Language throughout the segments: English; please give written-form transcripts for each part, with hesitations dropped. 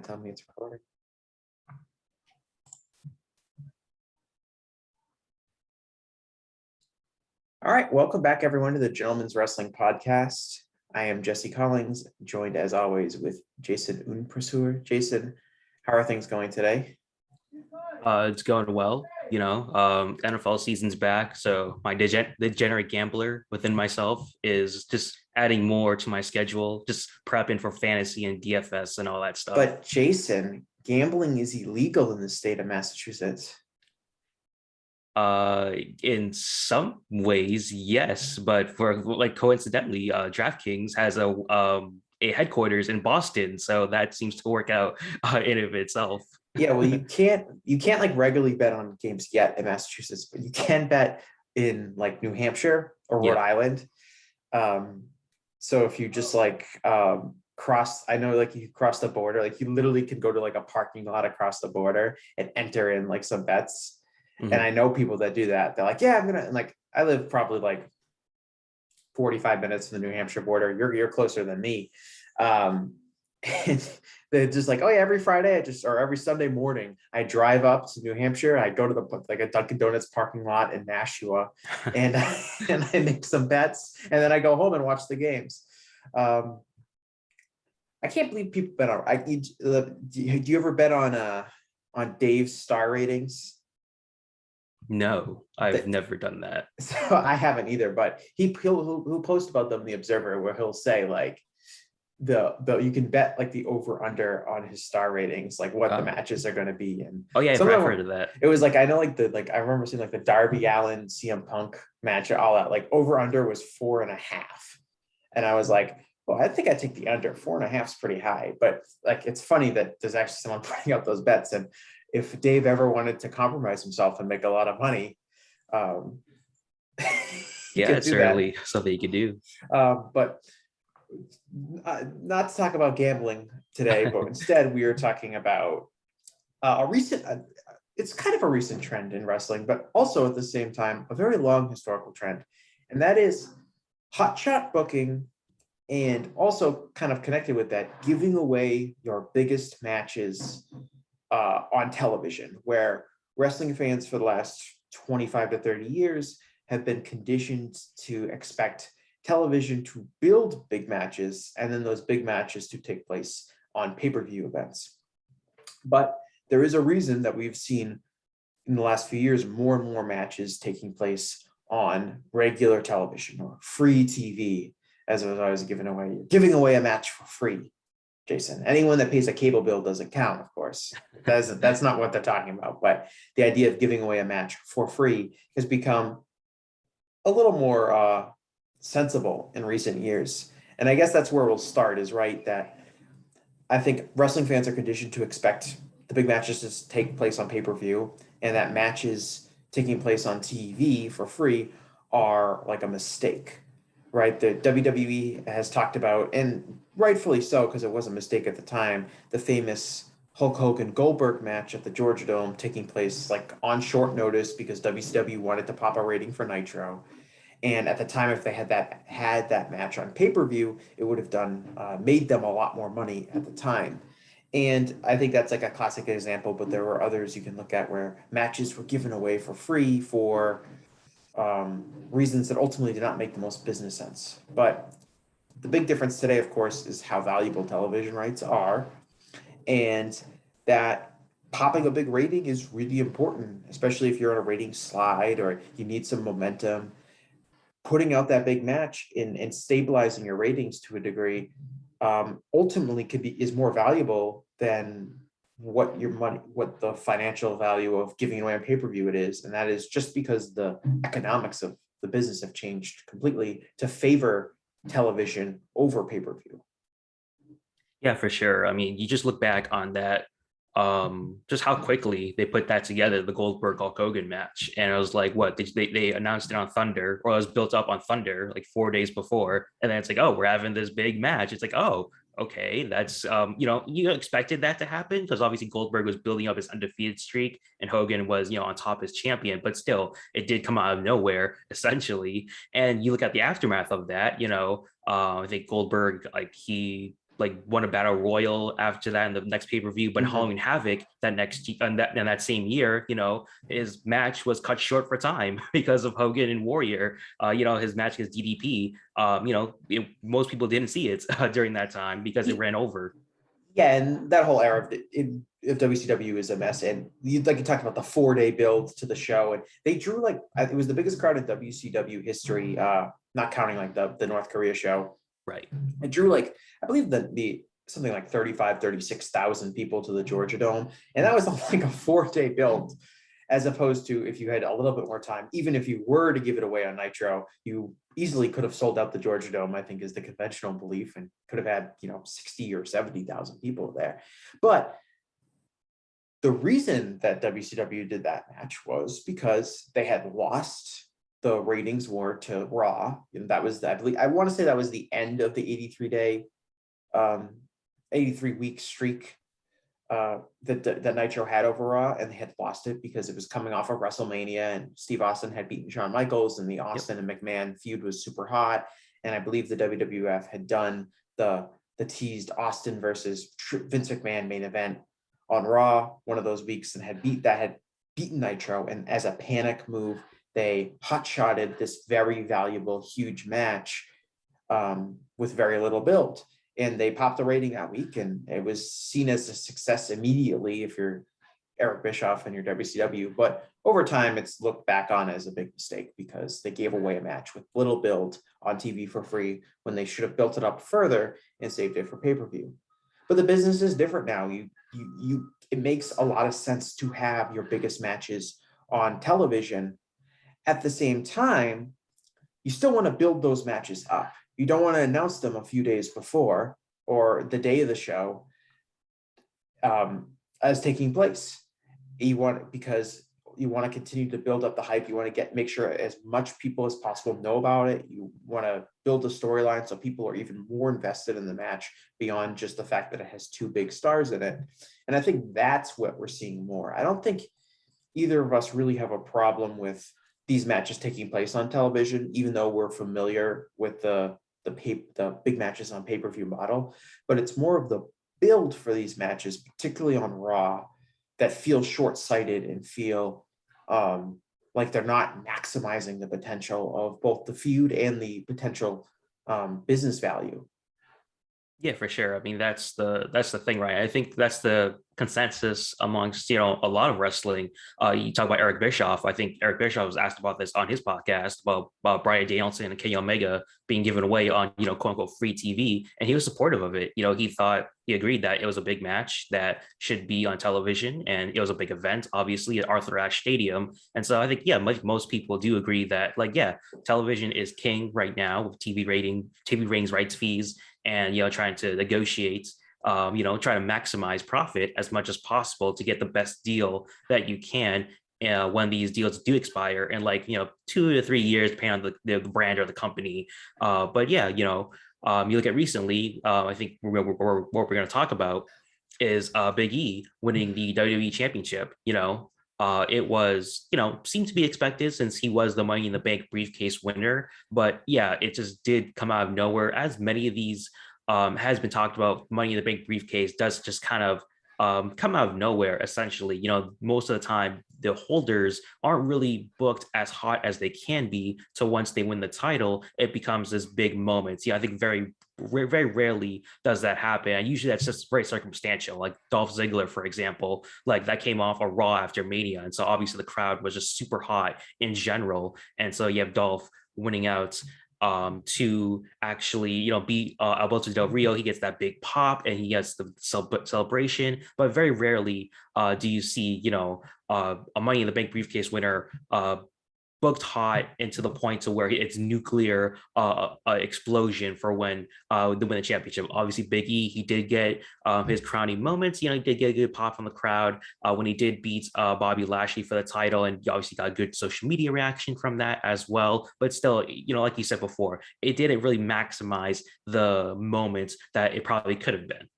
Tell me it's recording. All right, welcome back everyone to the Gentleman's Wrestling Podcast. I am Jesse Collings, joined as always with Jason Ounpraseuth. Jason, how are things going today? It's going well. NFL season's back, so my degenerate gambler within myself is just adding more to my schedule, just prepping for fantasy and DFS and all that stuff. But Jason, gambling is illegal in the state of Massachusetts. In some ways, yes, but for like coincidentally, DraftKings has a headquarters in Boston, so that seems to work out in of itself. Yeah, well, you can't like regularly bet on games yet in Massachusetts, but you can bet in like New Hampshire or Rhode Island. So if you just cross, I know like you cross the border, like you literally can go to like a parking lot across the border and enter in like some bets. Mhm. And I know people that do that. They're like, yeah, I'm gonna, and like I live probably like 45 minutes from the New Hampshire border. You're closer than me. And they're just like, oh yeah, every Friday or every Sunday morning, I drive up to New Hampshire. I go to a Dunkin' Donuts parking lot in Nashua, and and I make some bets, and then I go home and watch the games. I can't believe people bet on. Do you ever bet on Dave's star ratings? No, I've never done that. So I haven't either, but he'll post about them in the Observer, where he'll say like the you can bet like the over under on his star ratings, like what the matches are going to be. And yeah, I've heard of that. It was like, I know like I remember seeing like the Darby Allin CM Punk match, all that, like over under was 4.5, and I was like, well, I think I take the under. 4.5 is pretty high, but like it's funny that there's actually someone putting out those bets. And if Dave ever wanted to compromise himself and make a lot of money, yeah, it's certainly something you could do. But not to talk about gambling today, but instead we are talking about a recent, it's kind of a recent trend in wrestling, but also at the same time, a very long historical trend. And that is hotshot booking, and also kind of connected with that, giving away your biggest matches on television, where wrestling fans for the last 25 to 30 years have been conditioned to expect television to build big matches, and then those big matches to take place on pay-per-view events. But there is a reason that we've seen in the last few years more and more matches taking place on regular television or free TV, as I was giving away a match for free. Jason, anyone that pays a cable bill doesn't count, of course. That's not what they're talking about. But the idea of giving away a match for free has become a little more sensible in recent years. And I guess that's where we'll start, is right that I think wrestling fans are conditioned to expect the big matches to take place on pay-per-view, and that matches taking place on TV for free are like a mistake, right? The WWE has talked about, and rightfully so, because it was a mistake at the time, the famous Hulk Hogan Goldberg match at the Georgia Dome taking place like on short notice because WCW wanted to pop a rating for Nitro. And at the time, if they had that match on pay-per-view, it would have made them a lot more money at the time. And I think that's like a classic example, but there were others you can look at where matches were given away for free for reasons that ultimately did not make the most business sense. But the big difference today, of course, is how valuable television rights are, and that popping a big rating is really important, especially if you're on a rating slide or you need some momentum. Putting out that big match and stabilizing your ratings to a degree ultimately is more valuable than what the financial value of giving away on pay-per-view it is. And that is just because the economics of the business have changed completely to favor television over pay-per-view. Yeah, for sure. I mean, you just look back on that, just how quickly they put that together, the Goldberg Hulk Hogan match. And I was like, what, they announced it on Thunder, or it was built up on Thunder like 4 days before. And then it's like, oh, we're having this big match. It's like, oh, okay, that's you expected that to happen, because obviously Goldberg was building up his undefeated streak and Hogan was on top as champion, but still it did come out of nowhere essentially. And you look at the aftermath of that, I think Goldberg, like, he won a battle royal after that in the next pay-per-view. But Halloween Havoc that that same year, his match was cut short for time because of Hogan and Warrior. His match against DDP. Most people didn't see it during that time because it ran over. Yeah, and that whole era of WCW is a mess. And you talked about the 4-day build to the show, and they drew it was the biggest crowd in WCW history, not counting the North Korea show. Right. It drew I believe the something like 36,000 people to the Georgia Dome, and that was a 4-day build, as opposed to if you had a little bit more time. Even if you were to give it away on Nitro, you easily could have sold out the Georgia Dome, I think is the conventional belief, and could have had 60 or 70,000 people there. But the reason that WCW did that match was because they had lost the ratings war to Raw, and that was, I believe, I want to say that was the end of the 83 week streak that Nitro had over Raw, and they had lost it because it was coming off of WrestleMania, and Steve Austin had beaten Shawn Michaels, and the Austin and McMahon feud was super hot. And I believe the WWF had done the teased Austin versus Vince McMahon main event on Raw one of those weeks, and had beaten Nitro. And as a panic move, they hot-shotted this very valuable, huge match with very little build. And they popped the rating that week, and it was seen as a success immediately if you're Eric Bischoff and your WCW. But over time, it's looked back on as a big mistake because they gave away a match with little build on TV for free when they should have built it up further and saved it for pay-per-view. But the business is different now. It makes a lot of sense to have your biggest matches on television. At the same time, you still want to build those matches up. You don't want to announce them a few days before or the day of the show as taking place. Because you want to continue to build up the hype. You want to make sure as much people as possible know about it. You want to build a storyline so people are even more invested in the match beyond just the fact that it has two big stars in it. And I think that's what we're seeing more. I don't think either of us really have a problem with these matches taking place on television, even though we're familiar with the big matches on pay-per-view model. But it's more of the build for these matches, particularly on Raw, that feel short-sighted and feel like they're not maximizing the potential of both the feud and the potential business value. Yeah, for sure. I mean, that's the thing, right? I think that's the consensus amongst a lot of wrestling. You talk about Eric Bischoff. I think Eric Bischoff was asked about this on his podcast about Bryan Danielson and Kenny Omega being given away on quote unquote free TV, and he was supportive of it. He agreed that it was a big match that should be on television, and it was a big event, obviously at Arthur Ashe Stadium. And so I think most people do agree that television is king right now with TV ratings, rights fees, and trying to negotiate, try to maximize profit as much as possible to get the best deal that you can when these deals do expire in 2 to 3 years, depending on the brand or the company. You look at recently, I think what we're going to talk about is Big E winning the WWE Championship. It was, seemed to be expected since he was the Money in the Bank briefcase winner. But it just did come out of nowhere. As many of these has been talked about, Money in the Bank briefcase does just kind of come out of nowhere, essentially. Most of the time, the holders aren't really booked as hot as they can be. So once they win the title, it becomes this big moment. I think very rarely does that happen. And usually that's just very circumstantial. Like Dolph Ziggler, for example, that came off a Raw after Mania. And so obviously the crowd was just super hot in general. And so you have Dolph winning out to actually, beat Alberto Del Rio. He gets that big pop and he gets the celebration, but very rarely do you see, a Money in the Bank briefcase winner booked hot into the point to where it's nuclear explosion for when they win the championship. Obviously, Big E, he did get his crowning moments. He did get a good pop from the crowd when he did beat Bobby Lashley for the title, and you obviously got a good social media reaction from that as well. But still, like you said before, it didn't really maximize the moments that it probably could have been.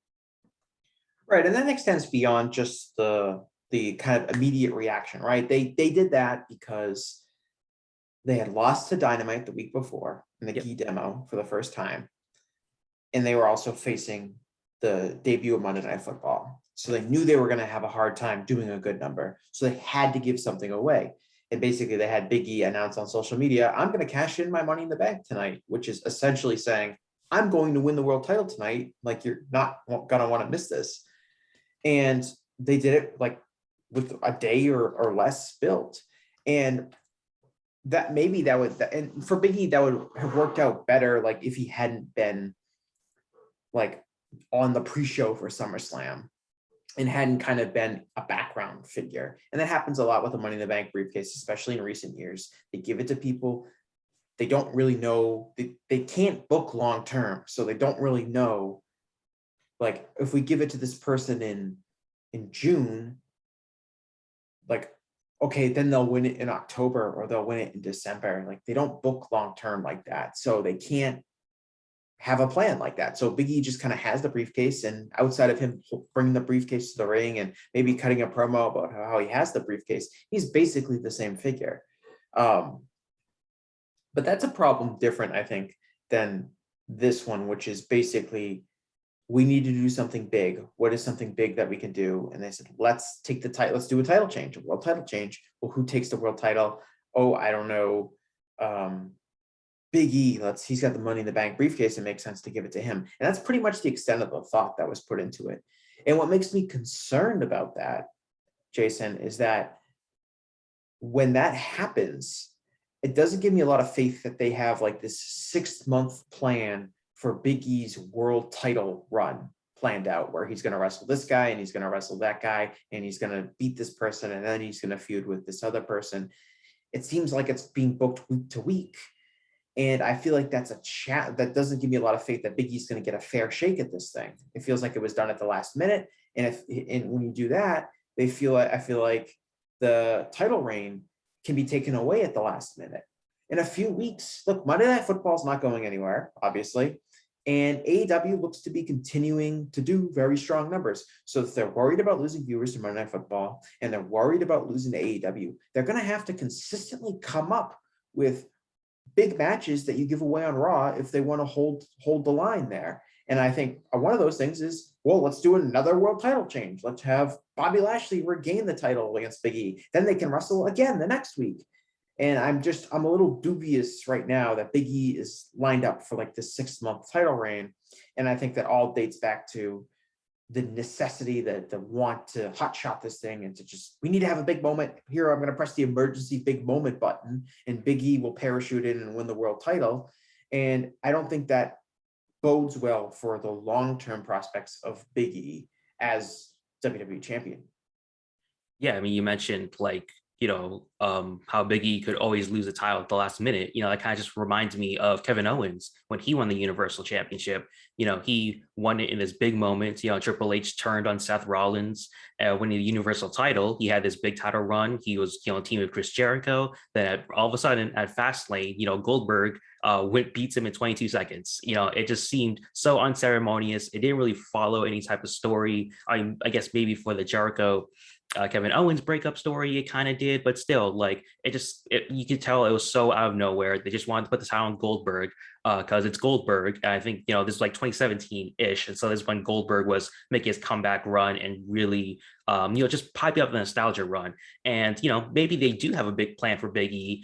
Right, and that extends beyond just the kind of immediate reaction, right? They did that because they had lost to Dynamite the week before in the key demo for the first time. And they were also facing the debut of Monday Night Football. So they knew they were going to have a hard time doing a good number. So they had to give something away. And basically they had Big E announce on social media, I'm going to cash in my Money in the Bank tonight, which is essentially saying, I'm going to win the world title tonight. Like, you're not going to want to miss this. And they did it like with a day or less built. And that maybe that would, and for Big E, that would have worked out better. Like if he hadn't been like on the pre-show for SummerSlam and hadn't kind of been a background figure. And that happens a lot with the Money in the Bank briefcase, especially in recent years. They give it to people. They don't really know, they can't book long-term. So they don't really know, like if we give it to this person in June, like, okay, then they'll win it in October or they'll win it in December. Like they don't book long-term like that. So they can't have a plan like that. So Big E just kind of has the briefcase, and outside of him bringing the briefcase to the ring and maybe cutting a promo about how he has the briefcase, he's basically the same figure. But that's a problem different, I think, than this one, which is basically, we need to do something big. What is something big that we can do? And they said, let's take the title, let's do a title change, a world title change. Well, who takes the world title? Oh, I don't know. Big E, he's got the Money in the Bank briefcase. It makes sense to give it to him. And that's pretty much the extent of the thought that was put into it. And what makes me concerned about that, Jason, is that when that happens, it doesn't give me a lot of faith that they have like this 6-month plan for Big E's world title run planned out, where he's going to wrestle this guy and he's going to wrestle that guy and he's going to beat this person and then he's going to feud with this other person. It seems like it's being booked week to week. And I feel like that's a chat that doesn't give me a lot of faith that Big E's going to get a fair shake at this thing. It feels like it was done at the last minute. And when you do that, I feel like the title reign can be taken away at the last minute. In a few weeks, look, Monday Night Football is not going anywhere, obviously. And AEW looks to be continuing to do very strong numbers. So if they're worried about losing viewers to Monday Night Football and they're worried about losing to AEW, they're going to have to consistently come up with big matches that you give away on Raw if they want to hold the line there. And I think one of those things is, well, let's do another world title change. Let's have Bobby Lashley regain the title against Big E. Then they can wrestle again the next week. And I'm a little dubious right now that Big E is lined up for like the 6-month title reign. And I think that all dates back to the necessity, the want to hotshot this thing and to just, we need to have a big moment here. I'm going to press the emergency big moment button and Big E will parachute in and win the world title. And I don't think that bodes well for the long-term prospects of Big E as WWE champion. Yeah, I mean, you mentioned like, how Big E could always lose a title at the last minute. That kind of just reminds me of Kevin Owens when he won the Universal Championship. He won it in this big moment. Triple H turned on Seth Rollins, winning the Universal title. He had this big title run. He was, team with Chris Jericho. Then all of a sudden at Fastlane, Goldberg beats him in 22 seconds. It just seemed so unceremonious. It didn't really follow any type of story. I guess maybe for the Jericho Kevin Owens breakup story, it kind of did, but still, like, you could tell it was so out of nowhere. They just wanted to put this out on Goldberg because it's Goldberg. And I think, this was like 2017-ish. And so this is when Goldberg was making his comeback run and really, just piping up the nostalgia run. And, maybe they do have a big plan for Big E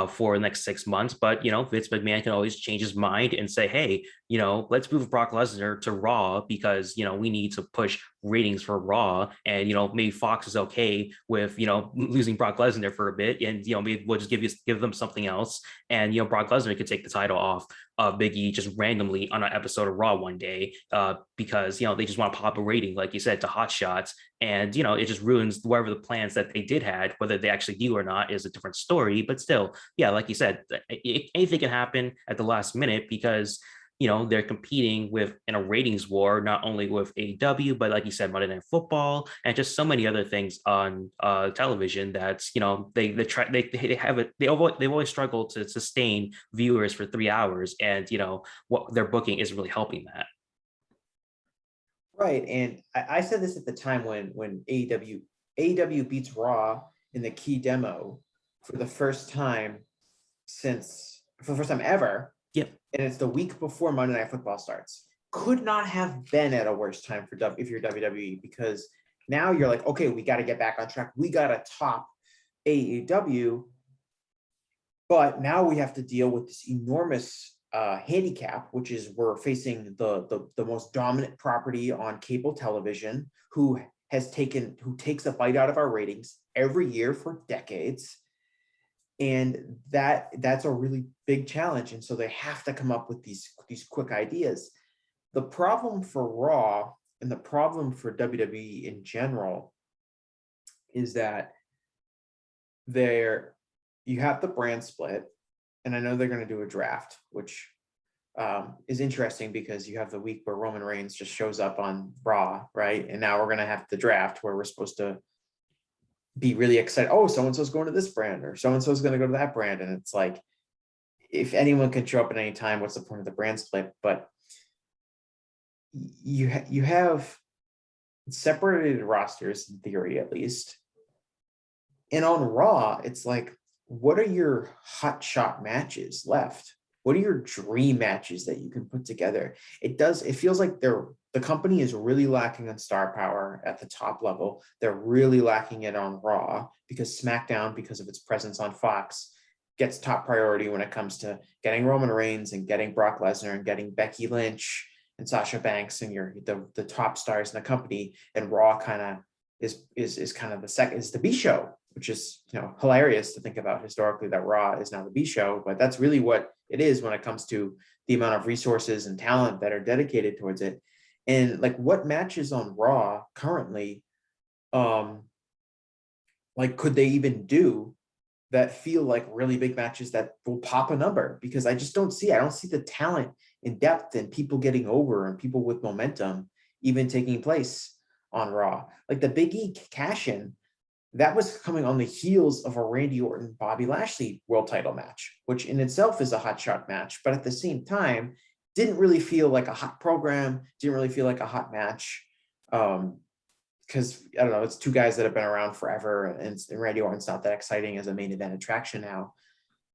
for the next 6 months, but, Vince McMahon can always change his mind and say, hey, let's move Brock Lesnar to Raw because, we need to push ratings for Raw. And, maybe Fox is okay with, losing Brock Lesnar for a bit. And, maybe we'll just give them something else. And, Brock Lesnar could take the title off Big E just randomly on an episode of Raw one day because, they just want to pop a rating, like you said, to Hot Shots. And, it just ruins whatever the plans that they did had, whether they actually do or not is a different story. But still, yeah, like you said, anything can happen at the last minute because, they're competing in a ratings war, not only with AEW, but like you said, Monday Night Football and just so many other things on television that's, they've always struggled to sustain viewers for 3 hours. And, what their booking isn't really helping that. Right. And I said this at the time when AEW beats Raw in the key demo for the first time ever. Yep. And it's the week before Monday Night Football starts. could not have been at a worse time for if you're WWE, because now you're like, okay, we got to get back on track. We got to top AEW, but now we have to deal with this enormous handicap, which is we're facing the most dominant property on cable television, who takes a bite out of our ratings every year for decades. And that's a really big challenge. And so they have to come up with these quick ideas. The problem for Raw and the problem for WWE in general is that you have the brand split, and I know they're going to do a draft, which is interesting because you have the week where Roman Reigns just shows up on Raw, right? And now we're going to have the draft where we're supposed to be really excited. Oh, so-and-so's going to this brand, or so-and-so's going to go to that brand. And it's like, if anyone can show up at any time, what's the point of the brand split? But you have separated rosters, in theory at least. And on Raw, it's like, what are your hot shot matches left? What are your dream matches that you can put together? It feels like the company is really lacking on star power at the top level. They're really lacking it on Raw, because SmackDown, because of its presence on Fox, gets top priority when it comes to getting Roman Reigns and getting Brock Lesnar and getting Becky Lynch and Sasha Banks and the top stars in the company. And Raw kind of is kind of the B show, which is, hilarious to think about historically, that Raw is now the B show, but that's really what it is when it comes to the amount of resources and talent that are dedicated towards it. And like, what matches on Raw currently, like, could they even do that feel like really big matches that will pop a number? Because I don't see the talent in depth and people getting over and people with momentum even taking place on Raw. Like the Big E cash-in, that was coming on the heels of a Randy Orton Bobby Lashley world title match, which in itself is a hot shot match, but at the same time didn't really feel like a hot program, didn't really feel like a hot match. Because I don't know, it's two guys that have been around forever, and Randy Orton's not that exciting as a main event attraction now.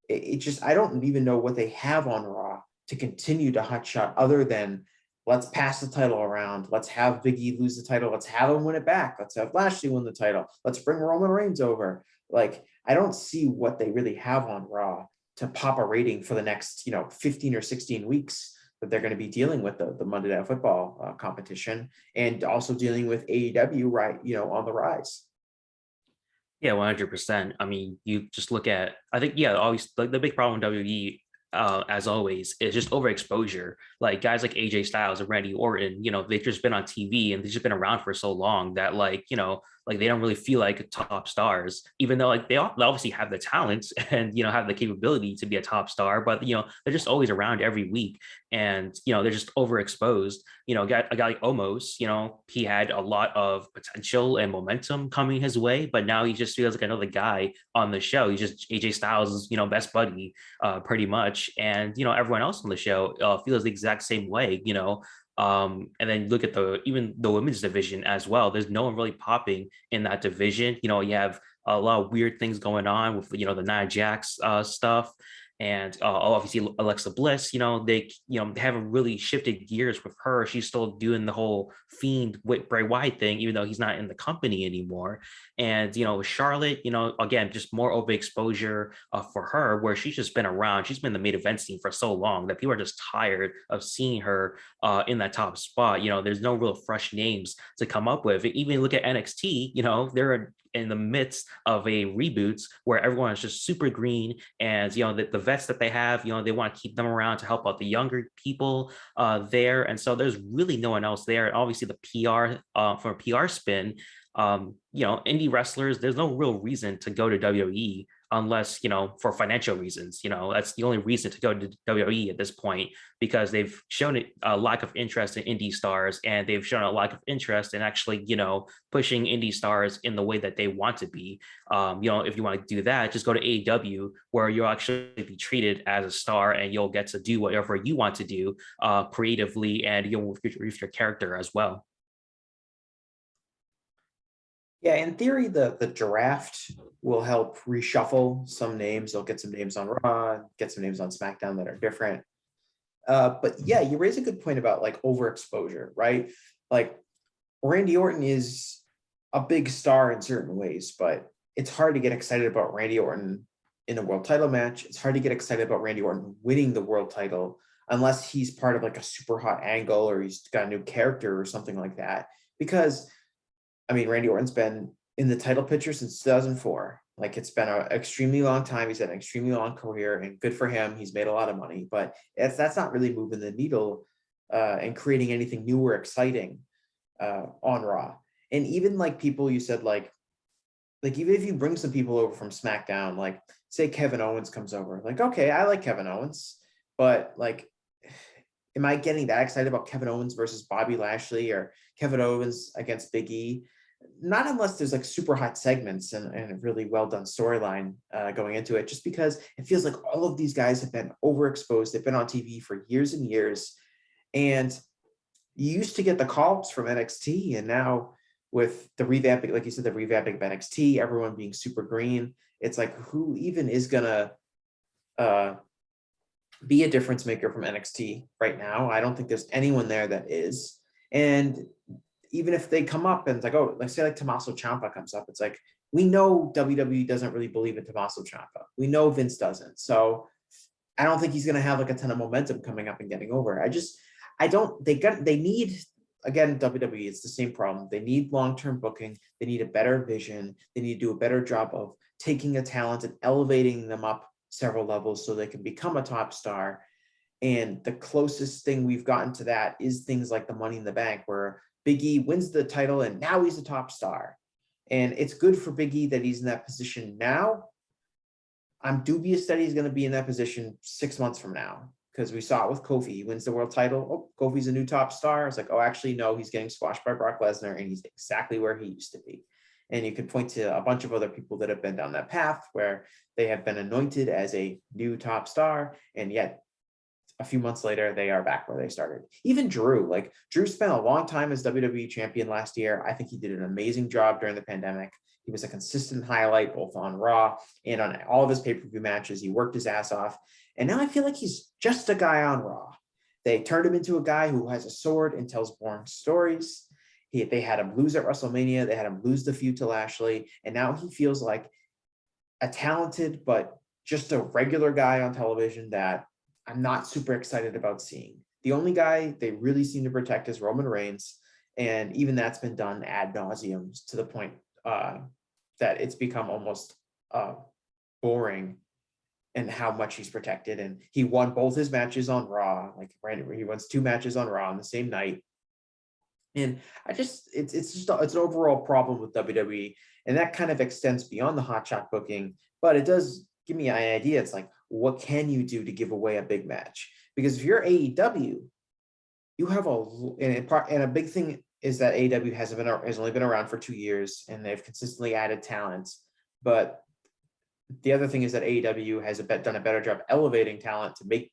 It just, I don't even know what they have on Raw to continue to hot shot, other than let's pass the title around. Let's have Big E lose the title. Let's have him win it back. Let's have Lashley win the title. Let's bring Roman Reigns over. Like, I don't see what they really have on Raw to pop a rating for the next, 15 or 16 weeks that they're going to be dealing with the Monday Night Football competition, and also dealing with AEW, right, on the rise. Yeah, 100%. I mean, you just look at, I think, yeah, always like the big problem with WWE, as always, is just overexposure. Like guys like AJ Styles and Randy Orton, they've just been on TV and they've just been around for so long that, like, like they don't really feel like top stars, even though like they obviously have the talents and have the capability to be a top star, but they're just always around every week, and they're just overexposed. A guy like Omos, he had a lot of potential and momentum coming his way, but now he just feels like another guy on the show. He's just AJ Styles' best buddy, pretty much, and everyone else on the show feels the exact same way. And then look at even the women's division as well. There's no one really popping in that division. You have a lot of weird things going on with the Nia Jax stuff, and obviously Alexa Bliss. They haven't really shifted gears with her. She's still doing the whole Fiend with Bray Wyatt thing, even though he's not in the company anymore. And with Charlotte, again, just more overexposure for her, where she's just been around. She's been the main event scene for so long that people are just tired of seeing her in that top spot. There's no real fresh names to come up with. Even look at NXT, they're in the midst of a reboot where everyone is just super green, and the vets that they have, they want to keep them around to help out the younger people there. And so there's really no one else there. And obviously the PR for a PR spin, indie wrestlers, there's no real reason to go to WWE unless, for financial reasons. That's the only reason to go to WWE at this point, because they've shown a lack of interest in indie stars, and they've shown a lack of interest in actually, pushing indie stars in the way that they want to be. If you want to do that, just go to AEW, where you'll actually be treated as a star, and you'll get to do whatever you want to do creatively, and you'll with your character as well. Yeah, in theory, the draft will help reshuffle some names. They'll get some names on Raw, get some names on SmackDown that are different. But yeah, you raise a good point about like overexposure, right? Like Randy Orton is a big star in certain ways, but it's hard to get excited about Randy Orton in a world title match. It's hard to get excited about Randy Orton winning the world title unless he's part of like a super hot angle or he's got a new character or something like that. Because I mean, Randy Orton's been in the title picture since 2004. Like it's been an extremely long time. He's had an extremely long career, and good for him. He's made a lot of money, but that's not really moving the needle and creating anything new or exciting on Raw. And even like people you said like even if you bring some people over from SmackDown, like say Kevin Owens comes over, like okay, I like Kevin Owens, but like, am I getting that excited about Kevin Owens versus Bobby Lashley or Kevin Owens against Big E? Not unless there's like super hot segments and a really well done storyline going into it, just because it feels like all of these guys have been overexposed. They've been on TV for years and years. And you used to get the calls from NXT, and now with the revamping, like you said, the revamping of NXT, everyone being super green, it's like who even is gonna be a difference maker from NXT right now? I don't think there's anyone there that is. And even if they come up and it's like, oh, let's say like Tommaso Ciampa comes up, it's like, we know WWE doesn't really believe in Tommaso Ciampa. We know Vince doesn't. So I don't think he's going to have like a ton of momentum coming up and getting over. They need, again, WWE, it's the same problem. They need long-term booking. They need a better vision. They need to do a better job of taking a talent and elevating them up several levels so they can become a top star. And the closest thing we've gotten to that is things like the Money in the Bank, where Big E wins the title and now he's a top star. And it's good for Big E that he's in that position now. I'm dubious that he's going to be in that position 6 months from now, because we saw it with Kofi. He wins the world title. Oh, Kofi's a new top star. It's like, oh, actually, no, he's getting squashed by Brock Lesnar and he's exactly where he used to be. And you could point to a bunch of other people that have been down that path where they have been anointed as a new top star, and yet a few months later, they are back where they started. Even Drew spent a long time as WWE champion last year. I think he did an amazing job during the pandemic. He was a consistent highlight both on Raw and on all of his pay-per-view matches. He worked his ass off. And now I feel like he's just a guy on Raw. They turned him into a guy who has a sword and tells boring stories. They had him lose at WrestleMania. They had him lose the feud to Lashley. And now he feels like a talented, but just a regular guy on television that I'm not super excited about seeing. The only guy they really seem to protect is Roman Reigns. And even that's been done ad nauseum to the point that it's become almost boring and how much he's protected. And he won both his matches on Raw. Like he wins 2 matches on Raw on the same night. And it's an overall problem with WWE. And that kind of extends beyond the hotshot booking, but it does give me an idea. It's like, what can you do to give away a big match? Because if you're AEW, you have and a big thing is that AEW has only been around for 2 years and they've consistently added talent. But the other thing is that AEW has done a better job elevating talent to make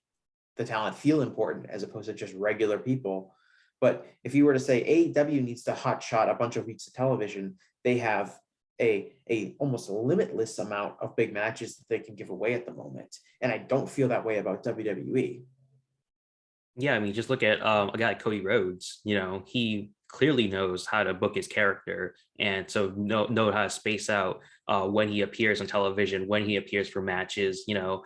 the talent feel important as opposed to just regular people. But if you were to say AEW needs to hotshot a bunch of weeks of television, they have a almost limitless amount of big matches that they can give away at the moment. And I don't feel that way about WWE. Yeah, I mean, just look at a guy like Cody Rhodes. He clearly knows how to book his character, and so know how to space out when he appears on television, when he appears for matches. No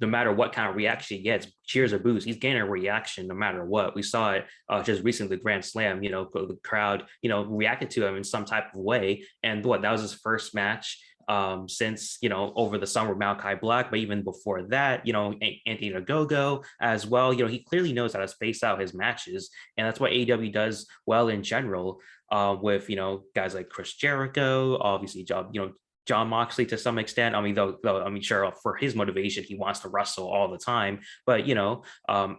matter what kind of reaction he gets, cheers or boos, he's getting a reaction no matter what. We saw it just recently, the Grand Slam. The crowd reacted to him in some type of way, and that was his first match since over the summer, Malachi Black, but even before that, Anthony Ogogo as well. He clearly knows how to space out his matches, and that's what AEW does well in general. With guys like Chris Jericho, obviously, John Moxley to some extent. I mean, though, sure, for his motivation, he wants to wrestle all the time. But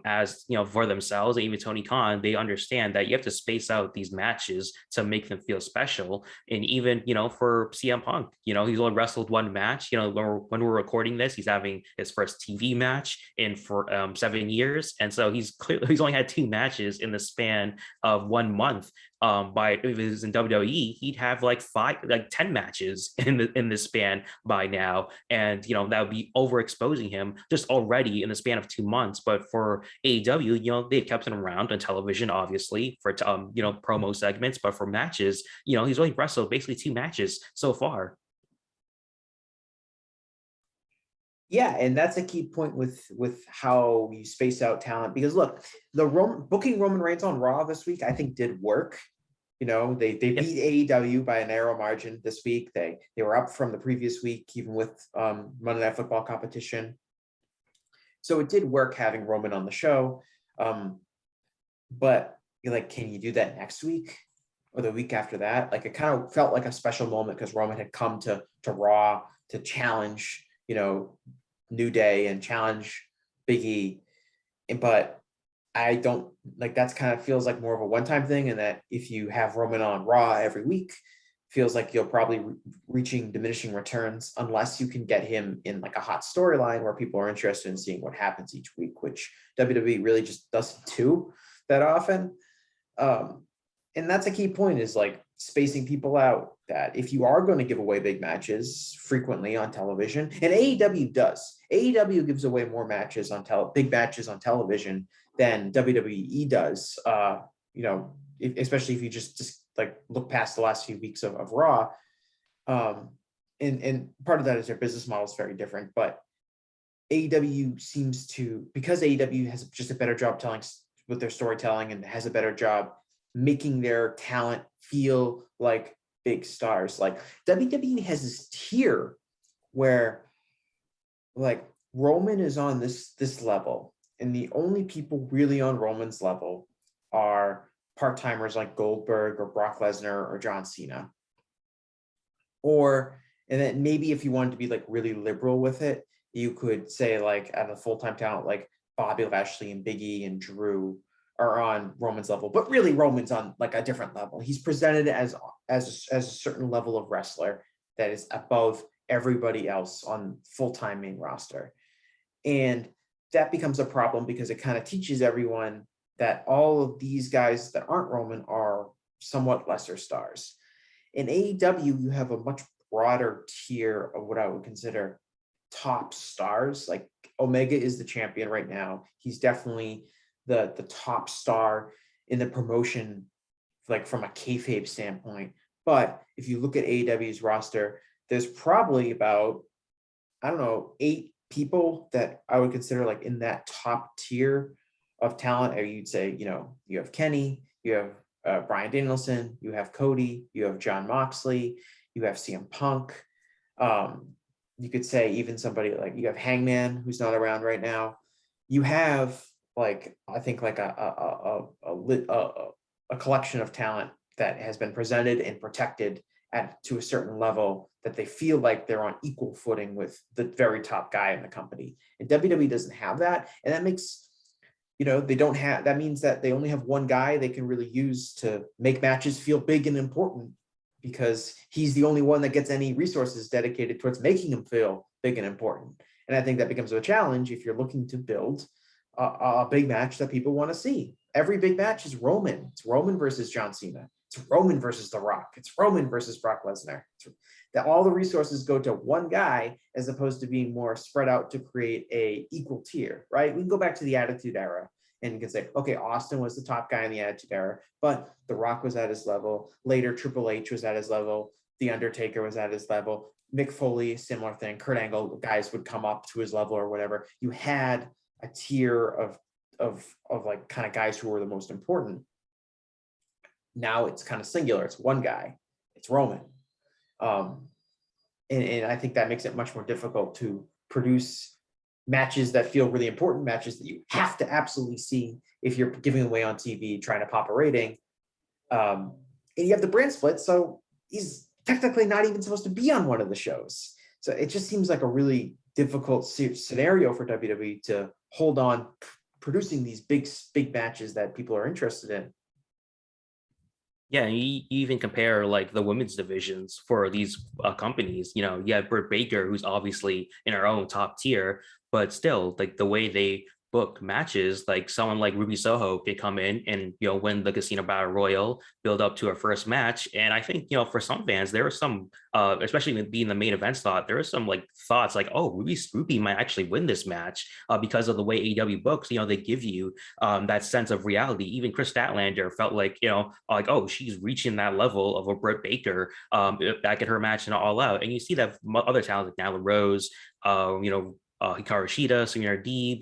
as for themselves, even Tony Khan, they understand that you have to space out these matches to make them feel special. And even for CM Punk, he's only wrestled 1 match. When we're recording this, he's having his first TV match in for 7 years, and so he's only had 2 matches in the span of 1 month. by if it was in WWE, he'd have like 10 matches in this span by now, and that would be overexposing him just already in the span of 2 months. But for AEW, they've kept him around on television, obviously for promo segments, but for matches, he's only wrestled basically 2 matches so far. Yeah, and that's a key point with how you space out talent, because look, booking Roman Reigns on Raw this week I think did work. They beat AEW by a narrow margin this week. They were up from the previous week, even with Monday Night Football competition. So it did work having Roman on the show. But can you do that next week or the week after that? Like, it kind of felt like a special moment because Roman had come to Raw to challenge, New Day and challenge Big E. But I don't that's kind of feels like more of a one-time thing, and that if you have Roman on Raw every week, feels like you'll probably reaching diminishing returns unless you can get him in like a hot storyline where people are interested in seeing what happens each week, which WWE really just doesn't do that often. And that's a key point, is like spacing people out, that if you are going to give away big matches frequently on television, and AEW does, AEW gives away more matches on big matches on television than WWE does, especially if you just like look past the last few weeks of Raw. And part of that is their business model is very different, but AEW seems to, because AEW has just a better job telling with their storytelling and has a better job making their talent feel like big stars. Like WWE has this tier where like Roman is on this level, and the only people really on Roman's level are part-timers like Goldberg or Brock Lesnar or John Cena. And then maybe if you wanted to be like really liberal with it, you could say like at a full-time talent like Bobby Lashley and Big E and Drew are on Roman's level, but really Roman's on like a different level. He's presented as a certain level of wrestler that is above everybody else on full-time main roster. And that becomes a problem because it kind of teaches everyone that all of these guys that aren't Roman are somewhat lesser stars. In AEW, you have a much broader tier of what I would consider top stars. Like Omega is the champion right now. He's definitely the top star in the promotion, like from a kayfabe standpoint. But if you look at AEW's roster, there's probably about, 8 people that I would consider like in that top tier of talent. Or you'd say, you have Kenny, you have Bryan Danielson, you have Cody, you have Jon Moxley, you have CM Punk. You could say even somebody like, you have Hangman, who's not around right now. You have like, I think like a collection of talent that has been presented and protected to a certain level that they feel like they're on equal footing with the very top guy in the company. And WWE doesn't have that. And that makes, that means that they only have one guy they can really use to make matches feel big and important, because he's the only one that gets any resources dedicated towards making him feel big and important. And I think that becomes a challenge if you're looking to build a big match that people want to see. Every big match is Roman. It's Roman versus John Cena. It's Roman versus The Rock. It's Roman versus Brock Lesnar. That all the resources go to one guy as opposed to being more spread out to create a equal tier, right? We can go back to the Attitude Era and you can say, okay, Austin was the top guy in the Attitude Era, but The Rock was at his level. Later, Triple H was at his level. The Undertaker was at his level. Mick Foley, similar thing. Kurt Angle, guys would come up to his level or whatever. You had a tier of like kind of guys who were the most important. Now it's kind of singular. It's one guy. It's Roman. And I think that makes it much more difficult to produce matches that feel really important, matches that you have to absolutely see if you're giving away on TV, trying to pop a rating. And you have the brand split, so he's technically not even supposed to be on one of the shows. So it just seems like a really difficult scenario for WWE to hold on producing these big matches that people are interested in. Yeah, you even compare like the women's divisions for these companies. You have Britt Baker, who's obviously in her own top tier, but still, like the way they book matches. Like someone like Ruby Soho could come in and win the Casino Battle Royal, build up to her first match. And I think for some fans there was some, especially being the main event slot, there was some like thoughts like, oh, Ruby might actually win this match because of the way AEW books. They give you that sense of reality. Even Chris Statlander felt like like, oh, she's reaching that level of a Britt Baker back at her match and All Out. And you see that other talent like Nyla Rose, Hikaru Shida, Serena Deeb,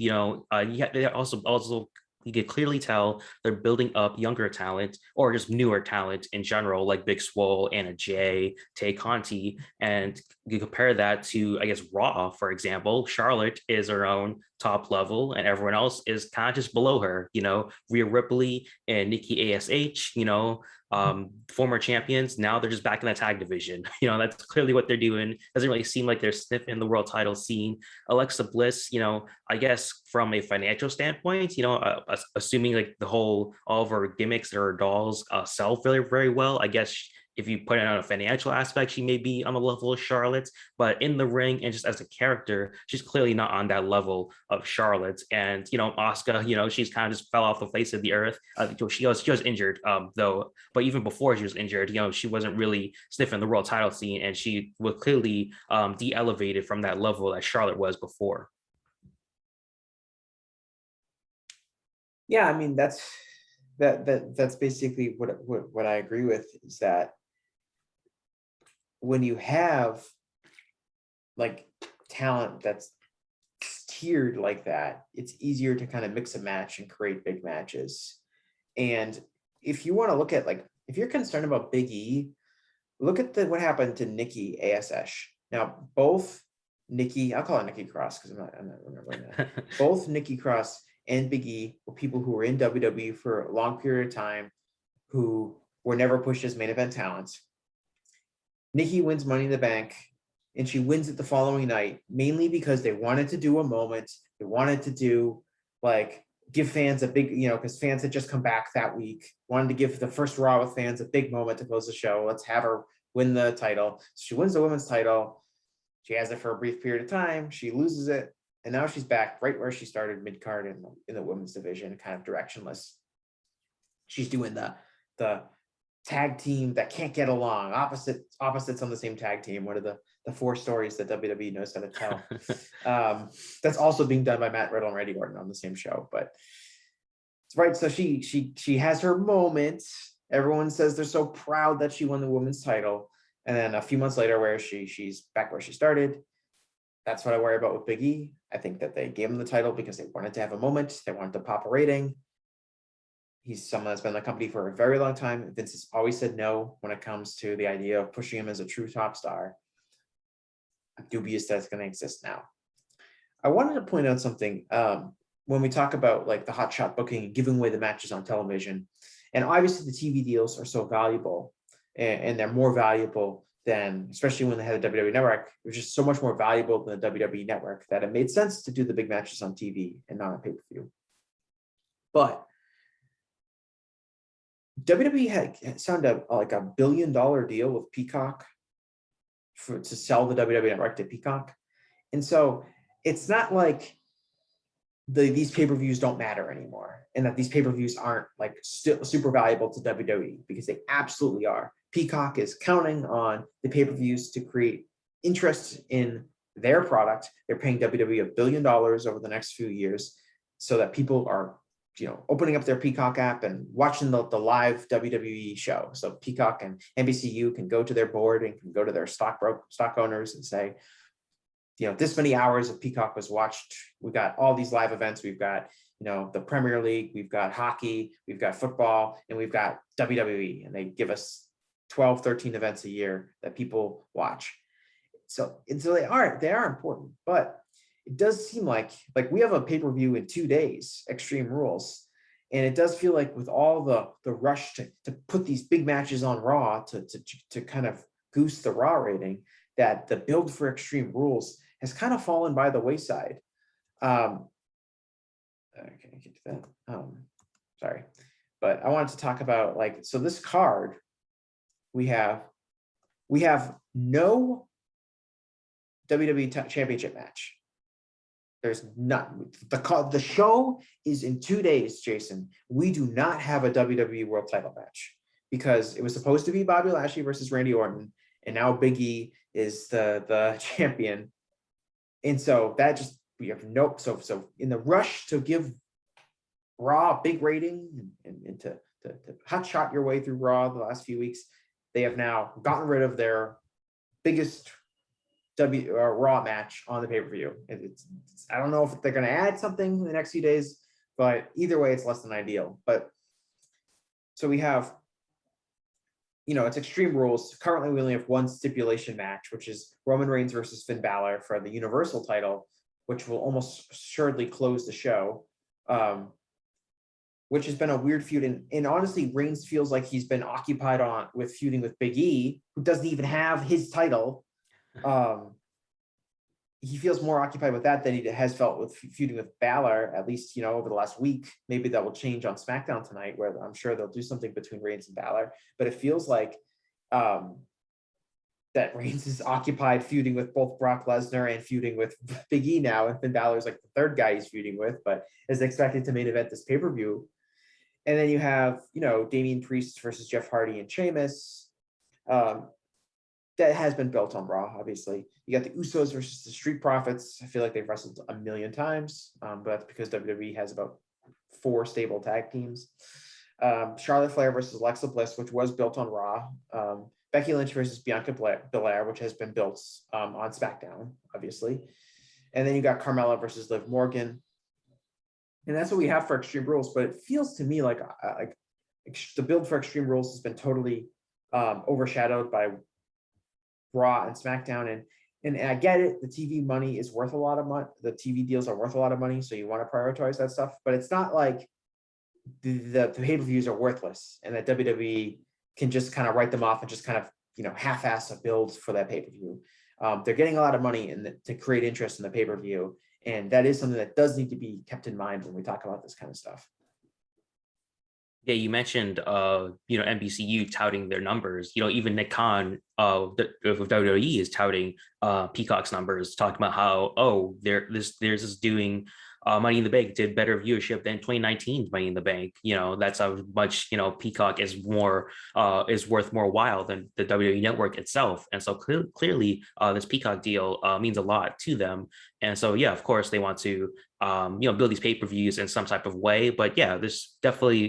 they also you can clearly tell they're building up younger talent or just newer talent in general, like Big Swole, Anna Jay, Tay Conti. And you compare that to, I guess, Raw, for example. Charlotte is her own top level and everyone else is kind of just below her, Rhea Ripley and Nikki ASH, former champions. Now they're just back in the tag division. That's clearly what they're doing. Doesn't really seem like they're sniffing the world title scene. Alexa Bliss, I guess from a financial standpoint, assuming like all of her gimmicks or her dolls sell very, very well, I guess if you put it on a financial aspect, she may be on the level of Charlotte, but in the ring and just as a character, she's clearly not on that level of Charlotte. And Asuka, she's kind of just fell off the face of the earth. She was injured though, but even before she was injured, she wasn't really sniffing the world title scene, and she was clearly de-elevated from that level that Charlotte was before. Yeah, I mean that's basically what I agree with, is that when you have like talent that's tiered like that, it's easier to kind of mix a match and create big matches. And if you want to look at, like, if you're concerned about Big E, look at what happened to Nikki ASH. Now, both Nikki, I'll call her Nikki Cross because I'm not remembering that. Both Nikki Cross and Big E were people who were in WWE for a long period of time, who were never pushed as main event talents. Nikki wins Money in the Bank, and she wins it the following night, mainly because they wanted to do a moment. They wanted to do, like, give fans a big, because fans had just come back that week, wanted to give the first Raw with fans a big moment to close the show. Let's have her win the title. So she wins the women's title. She has it for a brief period of time. She loses it. And now she's back right where she started, mid-card in the women's division, kind of directionless. She's doing the tag team that can't get along, opposites on the same tag team. One of the 4 stories that WWE knows how to tell. That's also being done by Matt Riddle and Randy Orton on the same show. But right, so she has her moment. Everyone says they're so proud that she won the women's title, and then a few months later, where she's back where she started. That's what I worry about with Big E. I think that they gave him the title because they wanted to have a moment. They wanted to pop a rating. He's someone that's been in the company for a very long time. Vince has always said no when it comes to the idea of pushing him as a true top star. I'm dubious that it's going to exist now. I wanted to point out something when we talk about like the hotshot booking and giving away the matches on television. And obviously the TV deals are so valuable, and they're more valuable than, especially when they had a WWE network, it was just so much more valuable than the WWE network, that it made sense to do the big matches on TV and not on pay-per-view. But WWE had signed like $1 billion deal with Peacock to sell the WWE network to Peacock. And so it's not like these pay-per-views don't matter anymore, and that these pay-per-views aren't like still super valuable to WWE, because they absolutely are. Peacock is counting on the pay-per-views to create interest in their product. They're paying WWE $1 billion over the next few years so that people are, opening up their Peacock app and watching the live WWE show. So Peacock and NBCU can go to their board and can go to their stock owners and say, this many hours of Peacock was watched. We've got all these live events. We've got, the Premier League, we've got hockey, we've got football, and we've got WWE. And they give us 12, 13 events a year that people watch. So they are important, but it does seem like we have a pay-per-view in 2 days, Extreme Rules. And it does feel like with all the rush to put these big matches on Raw to kind of goose the Raw rating, that the build for Extreme Rules has kind of fallen by the wayside. I can't get to that. Sorry. But I wanted to talk about so this card, we have no WWE Championship match. There's not the show is in 2 days, Jason. We do not have a WWE World Title match because it was supposed to be Bobby Lashley versus Randy Orton, and now Big E is the champion. And so that just we have nope. So in the rush to give Raw a big rating and to hotshot your way through Raw the last few weeks, they have now gotten rid of their biggest Raw match on the pay-per-view. I don't know if they're going to add something in the next few days, but either way, it's less than ideal. But so we have, it's Extreme Rules. Currently, we only have one stipulation match, which is Roman Reigns versus Finn Balor for the Universal title, which will almost assuredly close the show. Which has been a weird feud. And honestly, Reigns feels like he's been occupied with feuding with Big E, who doesn't even have his title. He feels more occupied with that than he has felt with feuding with Balor, at least, over the last week. Maybe that will change on SmackDown tonight, where I'm sure they'll do something between Reigns and Balor. But it feels like that Reigns is occupied feuding with both Brock Lesnar and feuding with Big E now. And Finn Balor is like the third guy he's feuding with, but is expected to main event this pay-per-view. And then you have, Damian Priest versus Jeff Hardy and Sheamus. That has been built on Raw, obviously. You got the Usos versus the Street Profits. I feel like they've wrestled a million times, but that's because WWE has about 4 stable tag teams. Charlotte Flair versus Alexa Bliss, which was built on Raw. Becky Lynch versus Bianca Belair, which has been built on SmackDown, obviously. And then you got Carmella versus Liv Morgan. And that's what we have for Extreme Rules. But it feels to me like the build for Extreme Rules has been totally overshadowed by Raw and SmackDown. And I get it. The TV money is worth a lot of money. The TV deals are worth a lot of money. So you want to prioritize that stuff. But it's not like the pay-per-views are worthless and that WWE can just kind of write them off and just kind of, half-ass a build for that pay-per-view. They're getting a lot of money to create interest in the pay-per-view. And that is something that does need to be kept in mind when we talk about this kind of stuff. Yeah, you mentioned, NBCU touting their numbers. Even Nick Khan of WWE is touting Peacock's numbers, talking about how there's this doing Money in the Bank did better viewership than 2019's Money in the Bank. That's how much Peacock is worth more while than the WWE network itself. And so clearly, this Peacock deal means a lot to them. And so yeah, of course they want to build these pay-per-views in some type of way. But yeah, this definitely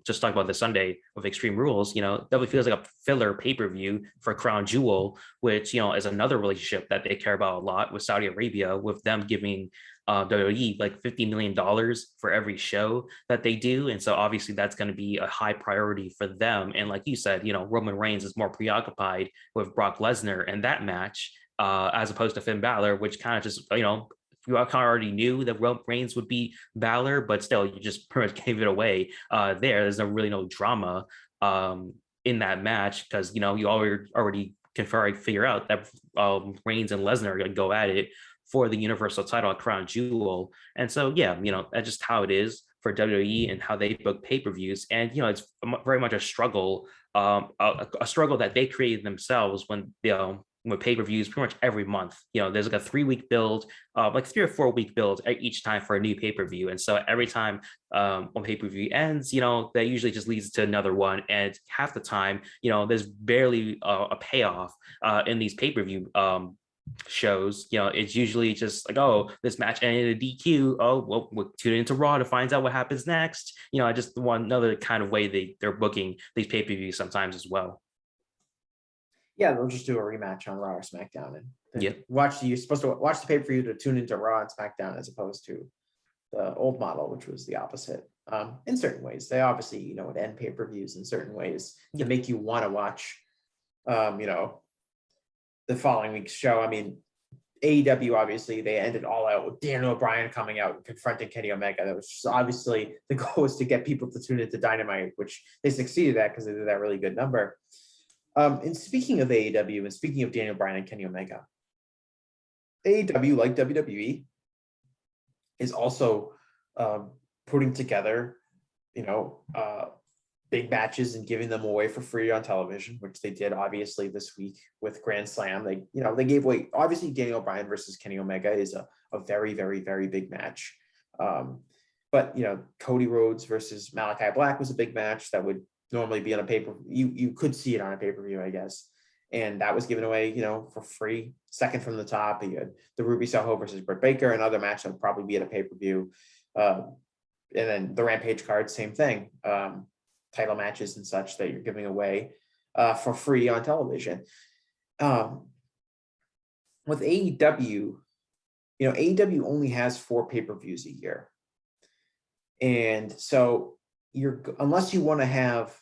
just talking about the Sunday of Extreme Rules, definitely feels like a filler pay-per-view for Crown Jewel, which is another relationship that they care about a lot with Saudi Arabia, with them giving WWE like $50 million for every show that they do. And so obviously that's going to be a high priority for them. And like you said, Roman Reigns is more preoccupied with Brock Lesnar and that match as opposed to Finn Balor, which kind of just, you kind of already knew that Reigns would be Balor, but still you just pretty much gave it away there's no drama in that match because, you already figure out that Reigns and Lesnar are going to go at it for the Universal title at Crown Jewel. And so, yeah, that's just how it is for WWE and how they book pay-per-views. And, it's very much a struggle, a struggle that they created themselves when, with pay-per-views pretty much every month. There's like a 3-week build, like 3 or 4 week build each time for a new pay-per-view. And so every time one pay-per-view ends, that usually just leads to another one. And half the time, there's barely a payoff in these pay-per-view shows. It's usually just like, oh, this match ended a DQ. Oh, well, we'll tune into Raw to find out what happens next. I just want another kind of way they're booking these pay-per-views sometimes as well. Yeah, they'll just do a rematch on Raw or SmackDown and Yep. you're supposed to watch the pay-per-view to tune into Raw and SmackDown as opposed to the old model, which was the opposite. In certain ways, they obviously, would end pay-per-views in certain ways to make you want to watch, the following week's show. I mean, AEW, obviously, they ended all out with Daniel Bryan coming out and confronting Kenny Omega. That was obviously the goal was to get people to tune into Dynamite, which they succeeded at because they did that really good number. And speaking of AEW and speaking of Daniel Bryan and Kenny Omega, AEW, like WWE, is also putting together, big matches and giving them away for free on television, which they did obviously this week with Grand Slam. They gave away, obviously Daniel Bryan versus Kenny Omega is a very, very, very big match. But Cody Rhodes versus Malachi Black was a big match that would normally be on a pay-per-view. You could see it on a pay-per-view, I guess. And that was given away, for free. Second from the top, you had the Ruby Soho versus Britt Baker, another match that would probably be at a pay-per-view. And then the Rampage card, same thing. Title matches and such that you're giving away for free on television. With AEW, AEW only has 4 pay-per-views a year. And so unless you want to have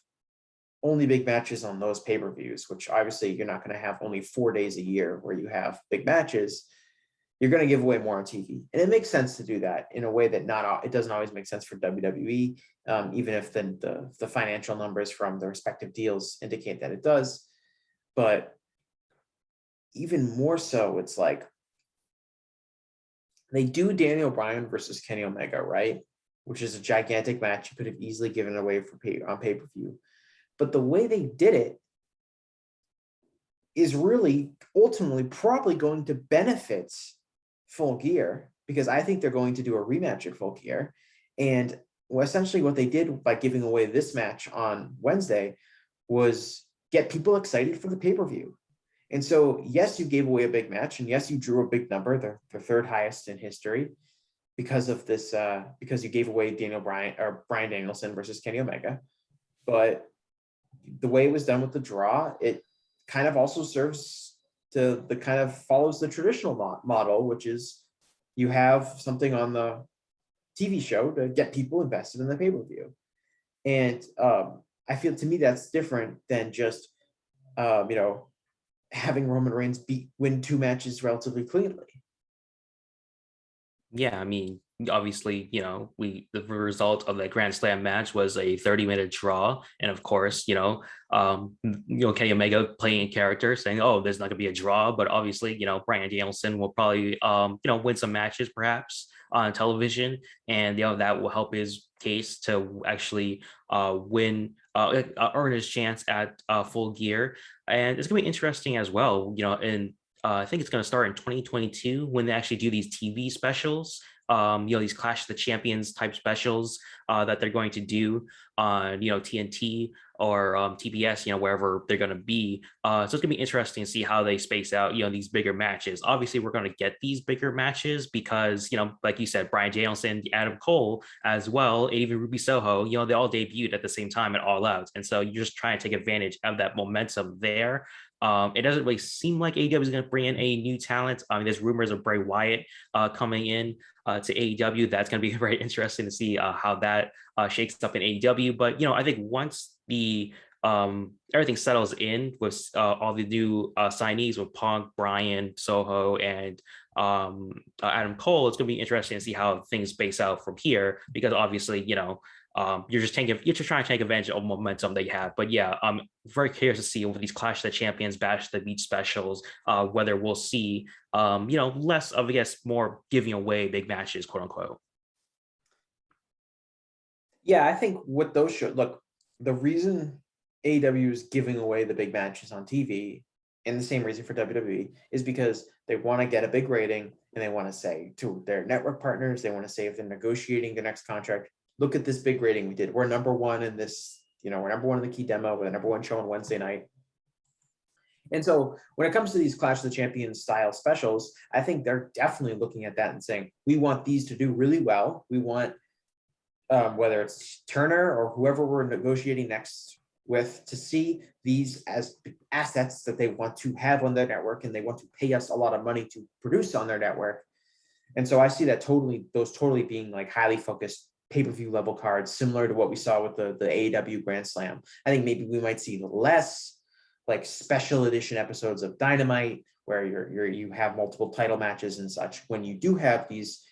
only big matches on those pay-per-views, which obviously you're not going to have only 4 days a year where you have big matches, you're going to give away more on TV. And it makes sense to do that in a way that it doesn't always make sense for WWE, even if the financial numbers from the respective deals indicate that it does. But even more so, it's like they do Daniel Bryan versus Kenny Omega, right? Which is a gigantic match you could have easily given away on pay-per-view. But the way they did it is really ultimately probably going to benefit Full Gear, because I think they're going to do a rematch at Full Gear. And essentially what they did by giving away this match on Wednesday was get people excited for the pay-per-view. And so, yes, you gave away a big match, and yes, you drew a big number, the third highest in history, because of this, because you gave away Bryan Danielson versus Kenny Omega. But the way it was done with the draw, it kind of also serves follows the traditional model, which is you have something on the TV show to get people invested in the pay-per-view. And I feel, to me, that's different than just, having Roman Reigns win 2 matches relatively cleanly. Yeah, I mean, obviously, the result of the Grand Slam match was a 30-minute draw, and of course, Kenny Omega playing a character saying, "Oh, there's not gonna be a draw," but obviously, Bryan Danielson will probably, win some matches perhaps on television, and that will help his case to actually earn his chance at Full Gear, and it's gonna be interesting as well, in I think it's going to start in 2022 when they actually do these TV specials, these Clash of the Champions type specials that they're going to do on, TNT or TBS, wherever they're going to be. So it's going to be interesting to see how they space out, these bigger matches. Obviously, we're going to get these bigger matches because, like you said, Bryan Danielson, Adam Cole as well, and even Ruby Soho, they all debuted at the same time at All Out. And so you're just trying to take advantage of that momentum there. It doesn't really seem like AEW is going to bring in any new talent. There's rumors of Bray Wyatt coming in to AEW. That's going to be very interesting to see how that shakes up in AEW. But I think once the everything settles in with all the new signees with Punk, Bryan, Soho, and Adam Cole, it's going to be interesting to see how things space out from here. Because obviously, you're just trying to take advantage of momentum they have. But yeah, I'm very curious to see over these Clash of the Champions, Bash of the Beach specials, whether we'll see, less of, I guess, more giving away big matches, quote unquote. Yeah, I think what those should look, the reason AEW is giving away the big matches on TV, and the same reason for WWE, is because they want to get a big rating, and they want to say to their network partners, they want to say if they're negotiating the next contract, look at this big rating we did. We're number one in this, we're number one in the key demo. We're the number one show on Wednesday night. And so when it comes to these Clash of the Champions style specials, I think they're definitely looking at that and saying, we want these to do really well. We want, whether it's Turner or whoever we're negotiating next with, to see these as assets that they want to have on their network, and they want to pay us a lot of money to produce on their network. And so I see that those totally being like highly focused pay-per-view level cards, similar to what we saw with the AEW Grand Slam. I think maybe we might see less like special edition episodes of Dynamite where you have multiple title matches and such when you do have these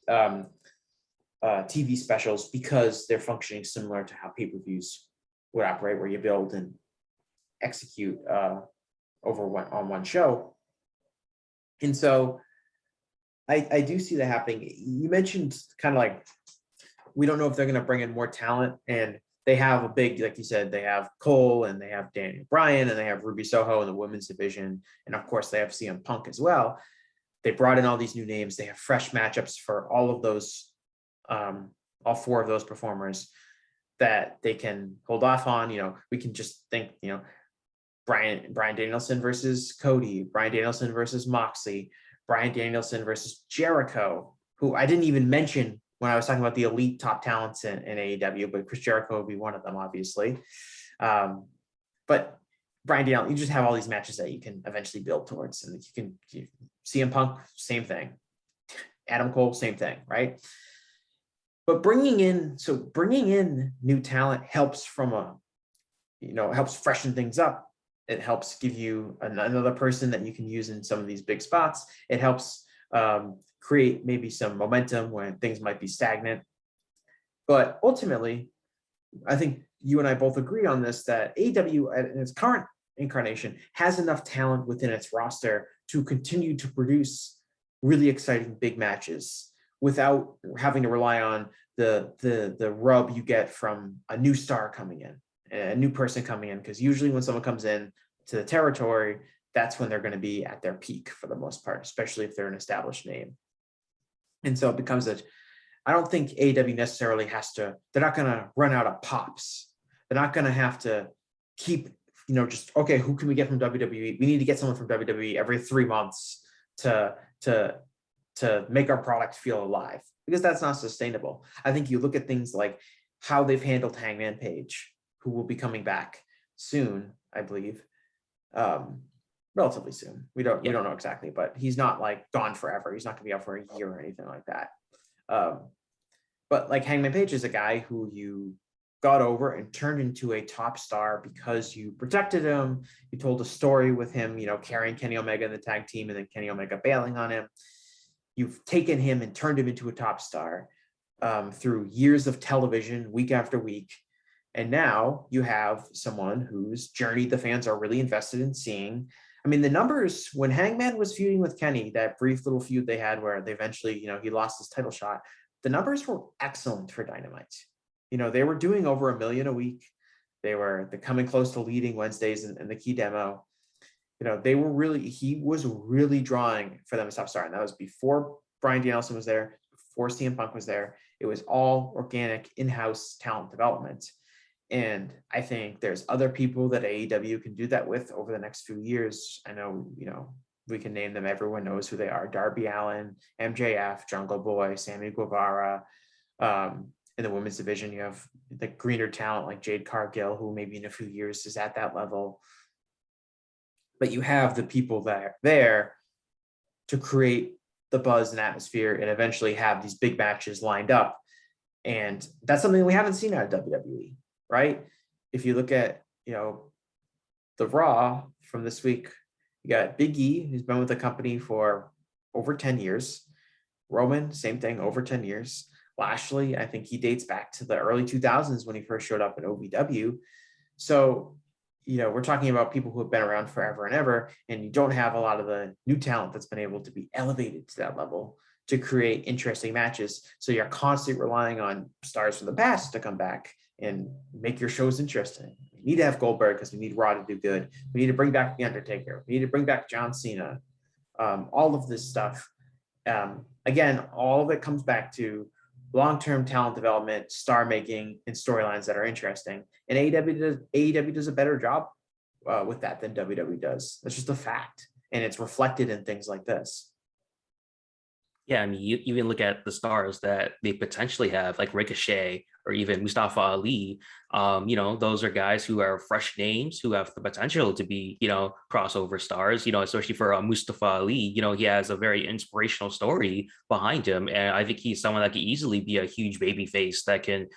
TV specials, because they're functioning similar to how pay-per-views would operate, where you build and execute on one show. And so I do see that happening. You mentioned kind of like, we don't know if they're going to bring in more talent, and they have a big, like you said, they have Cole and they have Daniel Bryan and they have Ruby Soho in the women's division. And of course they have CM Punk as well. They brought in all these new names. They have fresh matchups for all of those, all four of those performers that they can hold off on. We can just think, Bryan Danielson versus Cody, Bryan Danielson versus Moxley, Bryan Danielson versus Jericho, who I didn't even mention when I was talking about the elite top talents in AEW, but Chris Jericho would be one of them, obviously. But Bryan Danielson, you just have all these matches that you can eventually build towards, and CM Punk, same thing. Adam Cole, same thing, right? But bringing in new talent helps helps freshen things up. It helps give you another person that you can use in some of these big spots. It helps create maybe some momentum when things might be stagnant. But ultimately, I think you and I both agree on this, that AEW in its current incarnation has enough talent within its roster to continue to produce really exciting big matches without having to rely on the rub you get from a new star coming in, a new person coming in, because usually when someone comes in to the territory, that's when they're going to be at their peak for the most part, especially if they're an established name. And so it becomes I don't think AEW necessarily they're not going to run out of pops. They're not going to have to keep, just, okay, who can we get from WWE? We need to get someone from WWE every 3 months to make our product feel alive, because that's not sustainable. I think you look at things like how they've handled Hangman Page, who will be coming back soon, I believe, relatively soon. We don't know exactly, but he's not like gone forever. He's not going to be out for a year or anything like that. But like Hangman Page is a guy who you got over and turned into a top star because you protected him. You told a story with him, carrying Kenny Omega in the tag team and then Kenny Omega bailing on him. You've taken him and turned him into a top star through years of television, week after week. And now you have someone whose journey the fans are really invested in seeing. I mean, the numbers when Hangman was feuding with Kenny, that brief little feud they had where they eventually, he lost his title shot, the numbers were excellent for Dynamite. They were doing over 1 million a week. They're coming close to leading Wednesdays in the key demo. He was really drawing for them as top star. And that was before Bryan Danielson was there, before CM Punk was there. It was all organic in-house talent development. And I think there's other people that AEW can do that with over the next few years. I know, we can name them. Everyone knows who they are. Darby Allin, MJF, Jungle Boy, Sammy Guevara. In the women's division, you have the greener talent like Jade Cargill, who maybe in a few years is at that level. But you have the people that are there to create the buzz and atmosphere and eventually have these big matches lined up. And that's something we haven't seen out of WWE, right? If you look at, the Raw from this week, you got Big E, who's been with the company for over 10 years. Roman, same thing, over 10 years. Lashley, I think he dates back to the early 2000s when he first showed up at OVW. So, we're talking about people who have been around forever and ever, and you don't have a lot of the new talent that's been able to be elevated to that level to create interesting matches. So you're constantly relying on stars from the past to come back and make your shows interesting. We need to have Goldberg because we need Raw to do good. We need to bring back The Undertaker. We need to bring back John Cena. All of this stuff. Again, all of it comes back to long-term talent development, star making, and storylines that are interesting. And AEW does a better job with that than WWE does. That's just a fact. And it's reflected in things like this. Yeah, I mean, you even look at the stars that they potentially have, like Ricochet or even Mustafa Ali. Those are guys who are fresh names who have the potential to be, crossover stars. Especially for Mustafa Ali. He has a very inspirational story behind him, and I think he's someone that can easily be a huge baby face that can,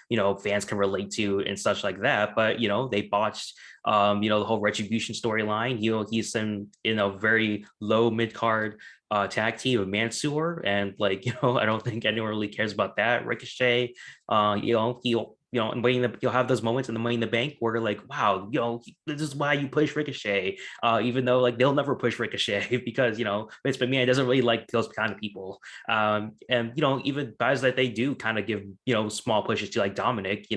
fans can relate to and such like that. But they botched the whole Retribution storyline. He's in a very low mid card tag team of Mansoor, and I don't think anyone really cares about that. Ricochet, he and you'll have those moments in the Money in the Bank where like, wow, this is why you push Ricochet, even though like they'll never push Ricochet because Vince McMahon doesn't really like those kind of people. And even guys that they do kind of give small pushes to, like Dominic,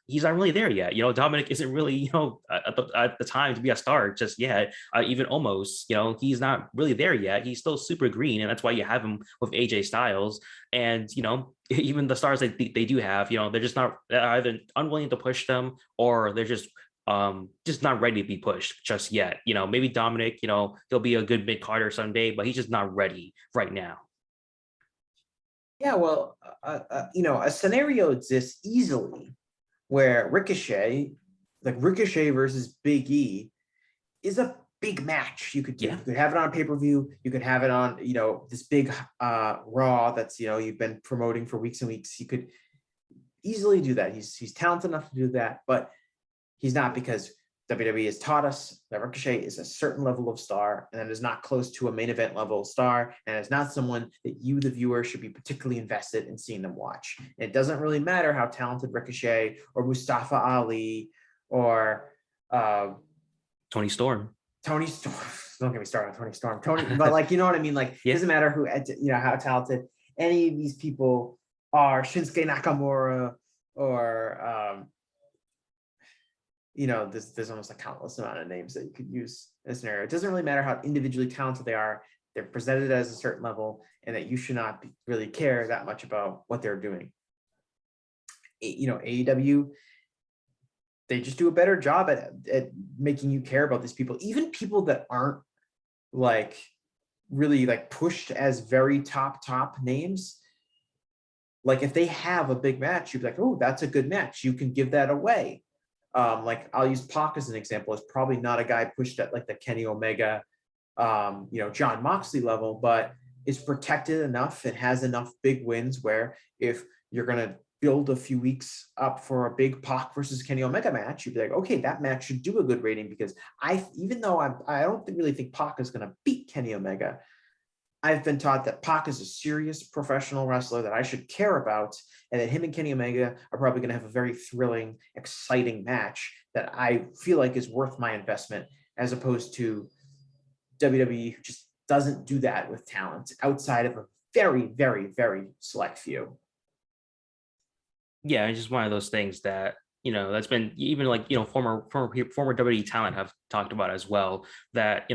he's not really there yet. Dominic isn't really at the time to be a star just yet. Even almost, he's not really there yet. He's still super green, and that's why you have him with AJ Styles. And even the stars that they do have, they're just not, they're either unwilling to push them, or they're just not ready to be pushed just yet. Maybe Dominic, he'll be a good mid Carter someday, but he's just not ready right now. Yeah, well, a scenario exists easily where Ricochet versus Big E, is a big match. You could have it on pay-per-view. You could have it on, this big Raw that's, you've been promoting for weeks and weeks. You could easily do that. He's talented enough to do that, but he's not, because WWE has taught us that Ricochet is a certain level of star, and that is not close to a main event level star, and it's not someone that you, the viewer, should be particularly invested in seeing them watch. And it doesn't really matter how talented Ricochet or Mustafa Ali or Tony Storm. Don't get me started on Tony Storm. But like, you know what I mean? Like, it doesn't matter who, how talented any of these people are, Shinsuke Nakamura or, there's almost a countless amount of names that you could use in a scenario. It doesn't really matter how individually talented they are. They're presented as a certain level, and that you should not really care that much about what they're doing. AEW, they just do a better job at making you care about these people, even people that aren't like really like pushed as very top names. Like if they have a big match, you'd be like, oh, that's a good match. You can give that away. Like I'll use Pac as an example. It's probably not a guy pushed at like the Kenny Omega, John Moxley level, but it's protected enough. It has enough big wins where if you're going to build a few weeks up for a big Pac versus Kenny Omega match, you'd be like, okay, that match should do a good rating, because even though I don't really think Pac is going to beat Kenny Omega, I've been taught that Pac is a serious professional wrestler that I should care about, and that him and Kenny Omega are probably going to have a very thrilling, exciting match that I feel like is worth my investment, as opposed to WWE, who just doesn't do that with talent outside of a very, very, very select few. Yeah, it's just one of those things that that's been even like former WWE talent have talked about as well, that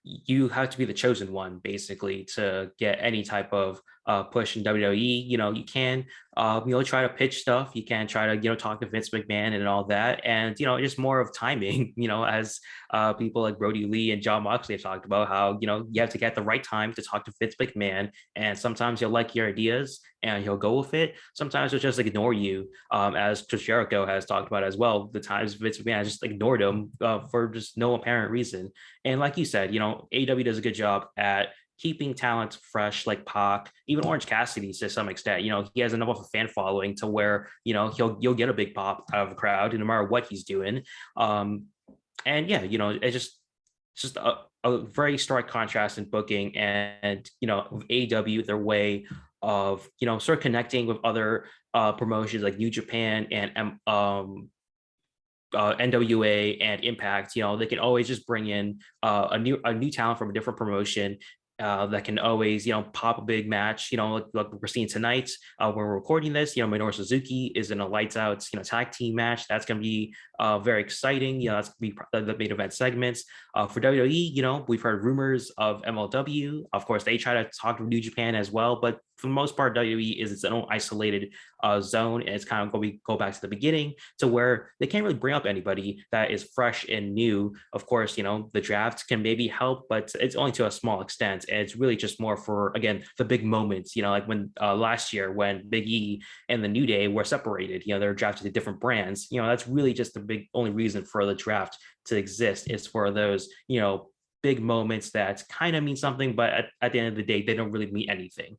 you have to be the chosen one basically to get any type of push in WWE. You can try to pitch stuff, you can try to talk to Vince McMahon and all that, and just more of timing. As people like Brody Lee and John Moxley have talked about, how you have to get the right time to talk to Vince McMahon, and sometimes he'll like your ideas and he'll go with it. Sometimes he'll just ignore you, as Chris Jericho has talked about as well. The times Vince McMahon just ignored him for just no apparent reason. And like you said, AEW does a good job at keeping talent fresh, like Pac, even Orange Cassidy to some extent. He has enough of a fan following to where you'll get a big pop out of the crowd no matter what he's doing. And yeah, it's just a very stark contrast in booking, and with AEW, their way of sort of connecting with other promotions like New Japan and NWA and Impact. They can always just bring in a new talent from a different promotion that can always pop a big match. Like we're seeing tonight when we're recording this. Minoru Suzuki is in a lights out tag team match. That's going to be very exciting. That's going to be the main event segments. For WWE, we've heard rumors of MLW. Of course, they try to talk to New Japan as well, but for the most part, WWE is its own isolated zone, and it's kind of going to go back to the beginning, to where they can't really bring up anybody that is fresh and new. Of course, the draft can maybe help, but it's only to a small extent, and it's really just more for, again, the big moments. Like when last year when Big E and the New Day were separated, they're drafted to different brands. That's really just the only reason for the draft to exist, is for those big moments that kind of mean something, but at the end of the day, they don't really mean anything.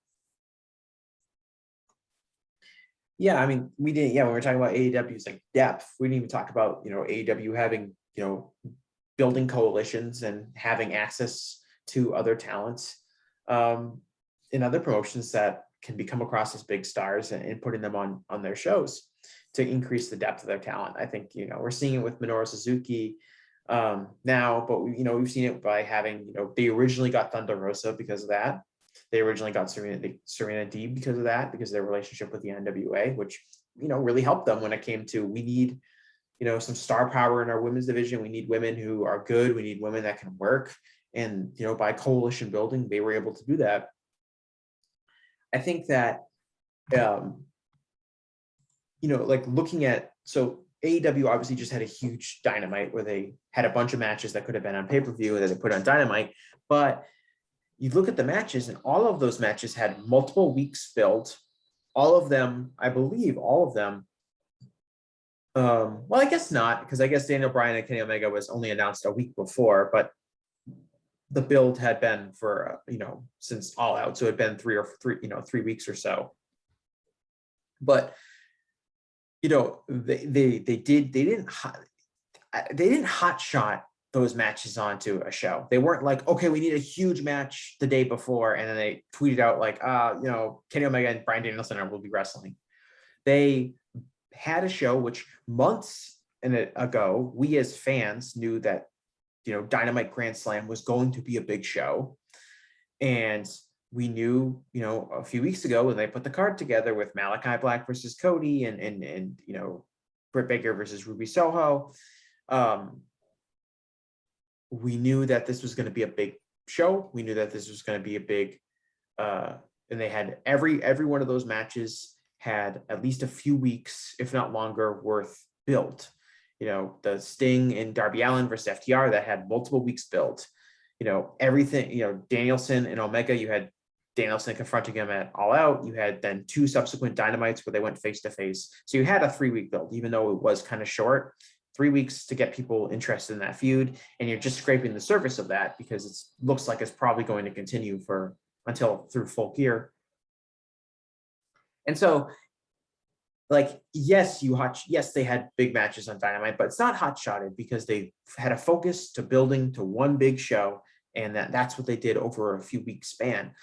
Yeah, I mean, we didn't. Yeah, when we're talking about AEW's like depth, we didn't even talk about AEW having building coalitions and having access to other talents in other promotions that can become across as big stars, and putting them on their shows. to increase the depth of their talent. I think, we're seeing it with Minoru Suzuki now, but we've seen it by having, they originally got Thunder Rosa because of that. They originally got Serena Deeb because of that, because of their relationship with the NWA, which, really helped them when it came to, we need, some star power in our women's division. We need women who are good. We need women that can work. And, by coalition building, they were able to do that. I think that, like looking at, so AEW obviously just had a huge Dynamite where they had a bunch of matches that could have been on pay-per-view and then they put on Dynamite. But you look at the matches, and all of those matches had multiple weeks built. All of them, I believe, well, I guess not, because I guess Daniel Bryan and Kenny Omega was only announced a week before, but the build had been for, since All Out. So it had been 3 weeks or so. But, they didn't hot shot those matches onto a show. They weren't like, okay, we need a huge match the day before, and then they tweeted out like, Kenny Omega and Bryan Danielson will be wrestling. They had a show which months ago, we as fans knew that, Dynamite Grand Slam was going to be a big show. And we knew, a few weeks ago when they put the card together with Malachi Black versus Cody and Britt Baker versus Ruby Soho, we knew that this was going to be a big show. We knew that this was going to be a big, and they had every one of those matches had at least a few weeks, if not longer, worth built. The Sting and Darby Allin versus FTR that had multiple weeks built. Everything, Danielson and Omega, you had Danielson confronting him at All Out. You had then 2 subsequent Dynamites where they went face to face. So you had a 3-week build, even though it was kind of short. 3 weeks to get people interested in that feud, and you're just scraping the surface of that because it looks like it's probably going to continue until through Full Gear. And so, like, yes, they had big matches on Dynamite, but it's not hot-shotted because they had a focus to building to one big show, and that's what they did over a few week span.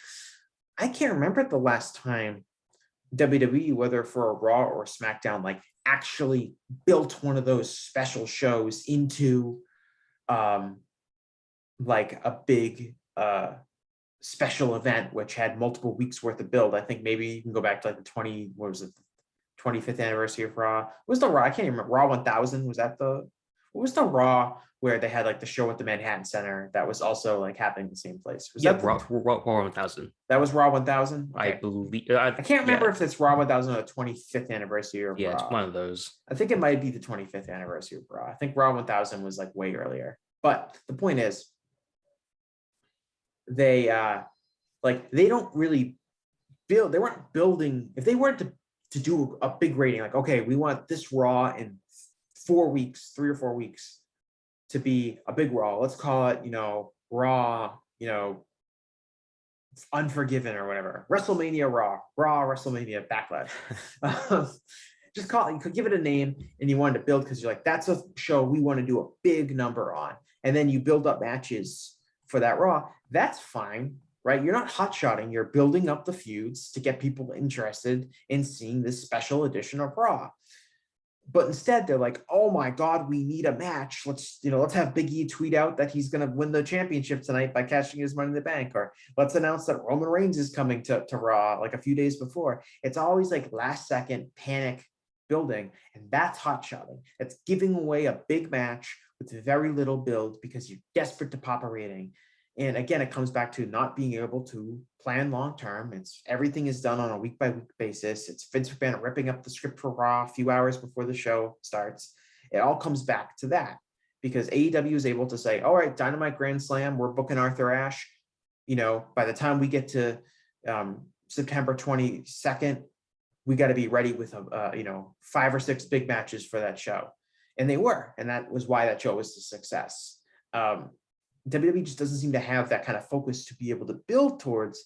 I can't remember the last time WWE, whether for a Raw or a SmackDown, like actually built one of those special shows into like a big special event, which had multiple weeks worth of build. I think maybe you can go back to like the 25th anniversary of Raw. What was the Raw? I can't even remember. Raw 1000, what was the Raw where they had like the show at the Manhattan Center that was also like happening in the same place? Was that Raw 1000? That was Raw 1000? Okay. I believe. I can't remember if it's Raw 1000 or the 25th anniversary of Raw. Yeah, it's one of those. I think it might be the 25th anniversary of Raw. I think Raw 1000 was like way earlier. But the point is, they don't really build. They weren't building. If they wanted to do a big rating, like, okay, we want this Raw in 4 weeks, 3 or 4 weeks to be a big Raw. Let's call it, Raw, Unforgiven or whatever. WrestleMania Raw, WrestleMania Backlash. Just call it, you could give it a name, and you wanted to build because you're like, that's a show we want to do a big number on. And then you build up matches for that Raw. That's fine, right? You're not hot-shotting. You're building up the feuds to get people interested in seeing this special edition of Raw. But instead, they're like, oh my God, we need a match. Let's have Big E tweet out that he's going to win the championship tonight by cashing his Money in the Bank. Or let's announce that Roman Reigns is coming to Raw like a few days before. It's always like last second panic building. And that's hot-shotting. That's giving away a big match with very little build because you're desperate to pop a rating. And again, it comes back to not being able to plan long-term. Everything is done on a week-by-week basis. It's Vince McMahon ripping up the script for Raw a few hours before the show starts. It all comes back to that because AEW is able to say, all right, Dynamite Grand Slam, we're booking Arthur Ashe. By the time we get to September 22nd, we got to be ready with 5 or 6 big matches for that show. And they were, and that was why that show was a success. WWE just doesn't seem to have that kind of focus to be able to build towards,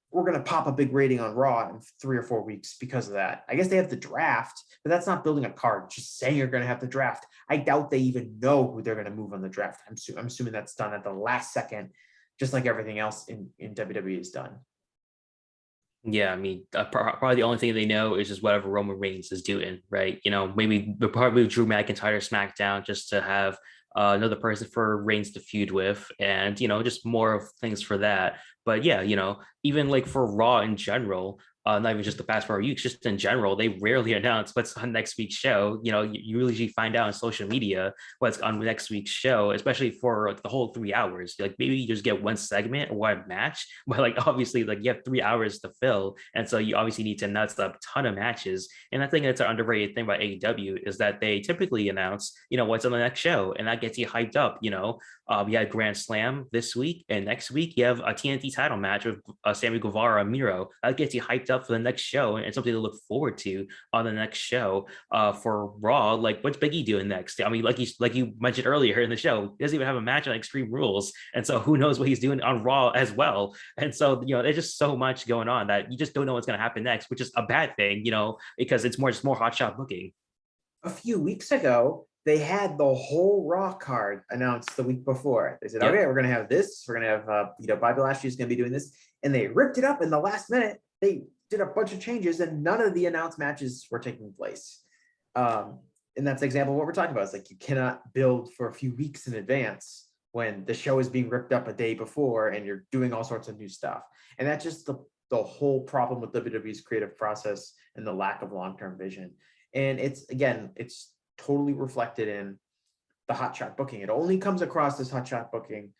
we're going to pop a big rating on Raw in 3 or 4 weeks because of that. I guess they have the draft, but that's not building a card. Just saying you're going to have the draft. I doubt they even know who they're going to move on the draft. I'm assuming that's done at the last second, just like everything else in WWE is done. Yeah, I mean, probably the only thing they know is just whatever Roman Reigns is doing, right? Maybe they'll probably Drew McIntyre SmackDown just to have another person for Reigns to feud with, and just more of things for that. But yeah, even like for Raw in general, not even just the past 4 weeks, just in general, they rarely announce what's on next week's show. You usually find out on social media what's on next week's show, especially for like the whole 3 hours. Like maybe you just get one segment or one match, but like obviously like you have 3 hours to fill, and so you obviously need to announce a ton of matches. And I think that's an underrated thing about AEW is that they typically announce what's on the next show, and that gets you hyped up. We had Grand Slam this week, and next week you have a TNT title match with Sammy Guevara and Miro. That gets you hyped up for the next show and something to look forward to on the next show. For Raw, like what's Big E doing next? I mean, like you mentioned earlier in the show, he doesn't even have a match on Extreme Rules, and so who knows what he's doing on Raw as well. And so there's just so much going on that you just don't know what's going to happen next, which is a bad thing, because it's just more hotshot booking. A few weeks ago, they had the whole Raw card announced the week before. They said, Yep. okay, we're going to have this. We're going to have, Bobby Lashley is going to be doing this. And they ripped it up in the last minute. They did a bunch of changes and none of the announced matches were taking place. And that's an example of what we're talking about. It's like you cannot build for a few weeks in advance when the show is being ripped up a day before and you're doing all sorts of new stuff. And that's just the whole problem with WWE's creative process and the lack of long-term vision. And it's totally reflected in the hotshot booking. It only comes across as hotshot booking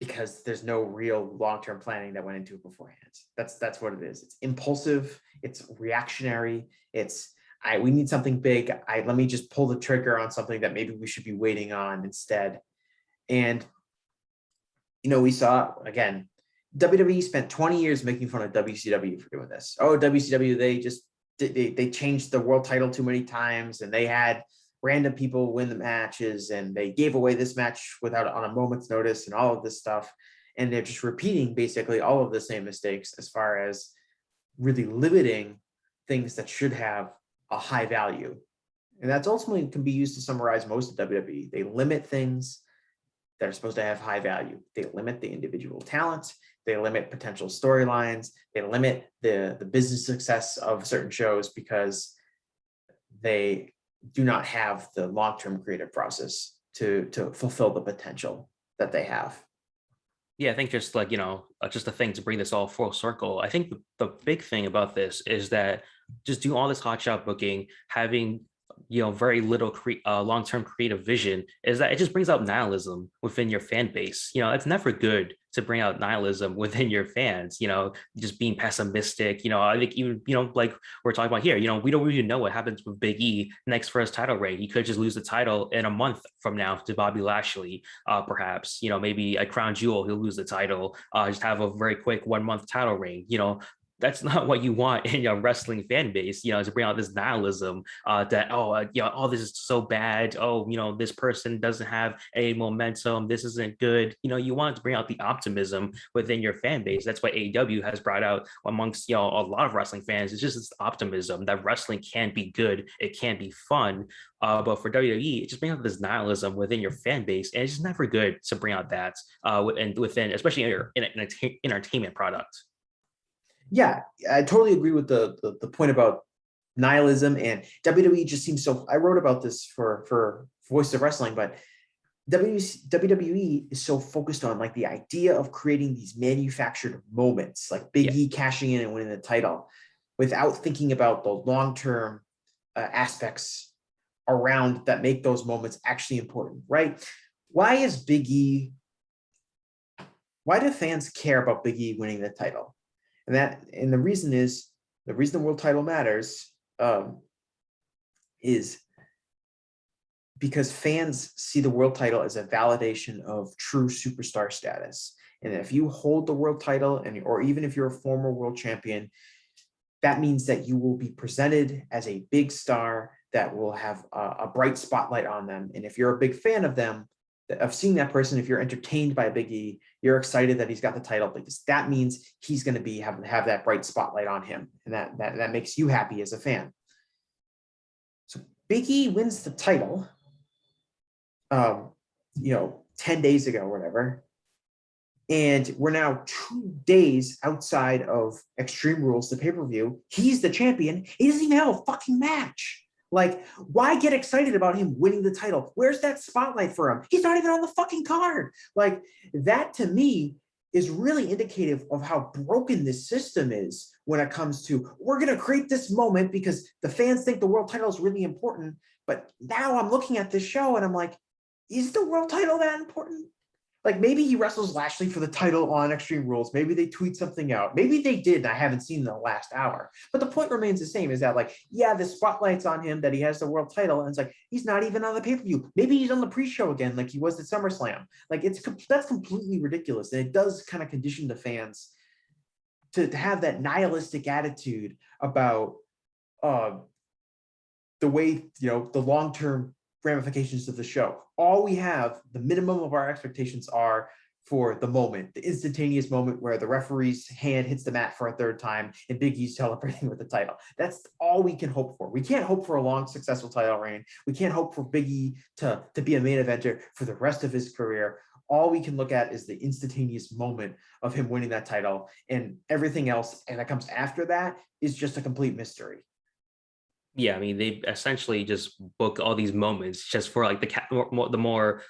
because there's no real long-term planning that went into it beforehand. That's what it is. It's impulsive. It's reactionary. We need something big. Let me just pull the trigger on something that maybe we should be waiting on instead. And we saw again, WWE spent 20 years making fun of WCW for doing this. Oh, WCW, they changed the world title too many times, and they had random people win the matches, and they gave away this match on a moment's notice, and all of this stuff. And they're just repeating basically all of the same mistakes as far as really limiting things that should have a high value. And that's ultimately can be used to summarize most of WWE. They limit things that are supposed to have high value. They limit the individual talent. They limit potential storylines. They limit the business success of certain shows because they do not have the long-term creative process to fulfill the potential that they have. Yeah, I think just like, just a thing to bring this all full circle. I think the big thing about this is that just doing all this hotshot booking, having very little long-term creative vision, is that it just brings out nihilism within your fan base. It's never good to bring out nihilism within your fans, just being pessimistic. I think even, like we're talking about here, we don't really know what happens with Big E next for his title reign. He could just lose the title in a month from now to Bobby Lashley, perhaps, maybe a crown jewel, he'll lose the title, just have a very quick 1 month title reign. That's not what you want in your wrestling fan base, to bring out this nihilism oh, this is so bad. Oh, this person doesn't have any momentum. This isn't good. You want to bring out the optimism within your fan base. That's what AEW has brought out amongst, a lot of wrestling fans. It's just this optimism that wrestling can be good. It can be fun. But for WWE, it just brings out this nihilism within your fan base. And it's just never good to bring out that within, especially in an entertainment product. Yeah, I totally agree with the point about nihilism, and WWE just seems so. I wrote about this for Voice of Wrestling, but WWE is so focused on like the idea of creating these manufactured moments, like Big E cashing in and winning the title, without thinking about the long-term aspects around that make those moments actually important, right? Why do fans care about Big E winning the title? And the reason the world title matters is because fans see the world title as a validation of true superstar status. And if you hold the world title, or even if you're a former world champion, that means that you will be presented as a big star that will have a bright spotlight on them. And if you're a big fan of them, of seeing that person, if you're entertained by Big E, you're excited that he's got the title, because that means he's going to have that bright spotlight on him, and that makes you happy as a fan. So Big E wins the title, 10 days ago or whatever, And we're now 2 days outside of Extreme Rules, the pay-per-view. He's the champion. He doesn't even have a fucking match. Like, why get excited about him winning the title? Where's that spotlight for him? He's not even on the fucking card. Like, that to me is really indicative of how broken this system is when it comes to, we're going to create this moment because the fans think the world title is really important. But now I'm looking at this show and I'm like, is the world title that important? Like, maybe he wrestles Lashley for the title on Extreme Rules. Maybe they tweet something out. Maybe they did, and I haven't seen the last hour. But the point remains the same, is that, like, yeah, the spotlight's on him that he has the world title, and it's like, he's not even on the pay-per-view. Maybe he's on the pre-show again, like he was at SummerSlam. Like, that's completely ridiculous, and it does kind of condition the fans to have that nihilistic attitude about the way, the long-term ramifications of the show. All we have, the minimum of our expectations are for the moment, the instantaneous moment where the referee's hand hits the mat for a third time and Big E's celebrating with the title. That's all we can hope for. We can't hope for a long, successful title reign. We can't hope for Big E to be a main eventer for the rest of his career. All we can look at is the instantaneous moment of him winning that title, and everything else, and that comes after that, is just a complete mystery. Yeah, I mean, they essentially just book all these moments just for like the more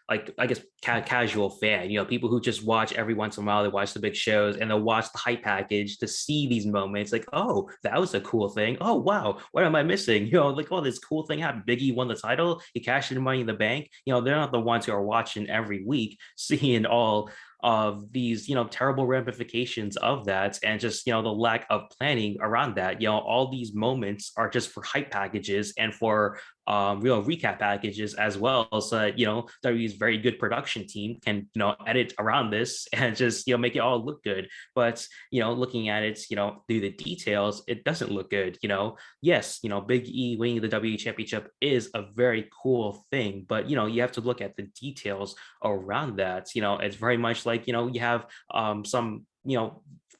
like, I guess, casual fan, people who just watch every once in a while. They watch the big shows and they'll watch the hype package to see these moments. Like, oh, that was a cool thing. Oh, wow, what am I missing? Like, oh, this cool thing happened. Big E won the title. He cashed in Money in the Bank. They're not the ones who are watching every week, seeing all of these, terrible ramifications of that, and just, the lack of planning around that. All these moments are just for hype packages and for real recap packages as well. So that, WWE's very good production team can, edit around this and just, make it all look good. But, looking at it, through the details, it doesn't look good. Yes, Big E winning the WWE Championship is a very cool thing, but, you have to look at the details around that. It's very much like, you have some,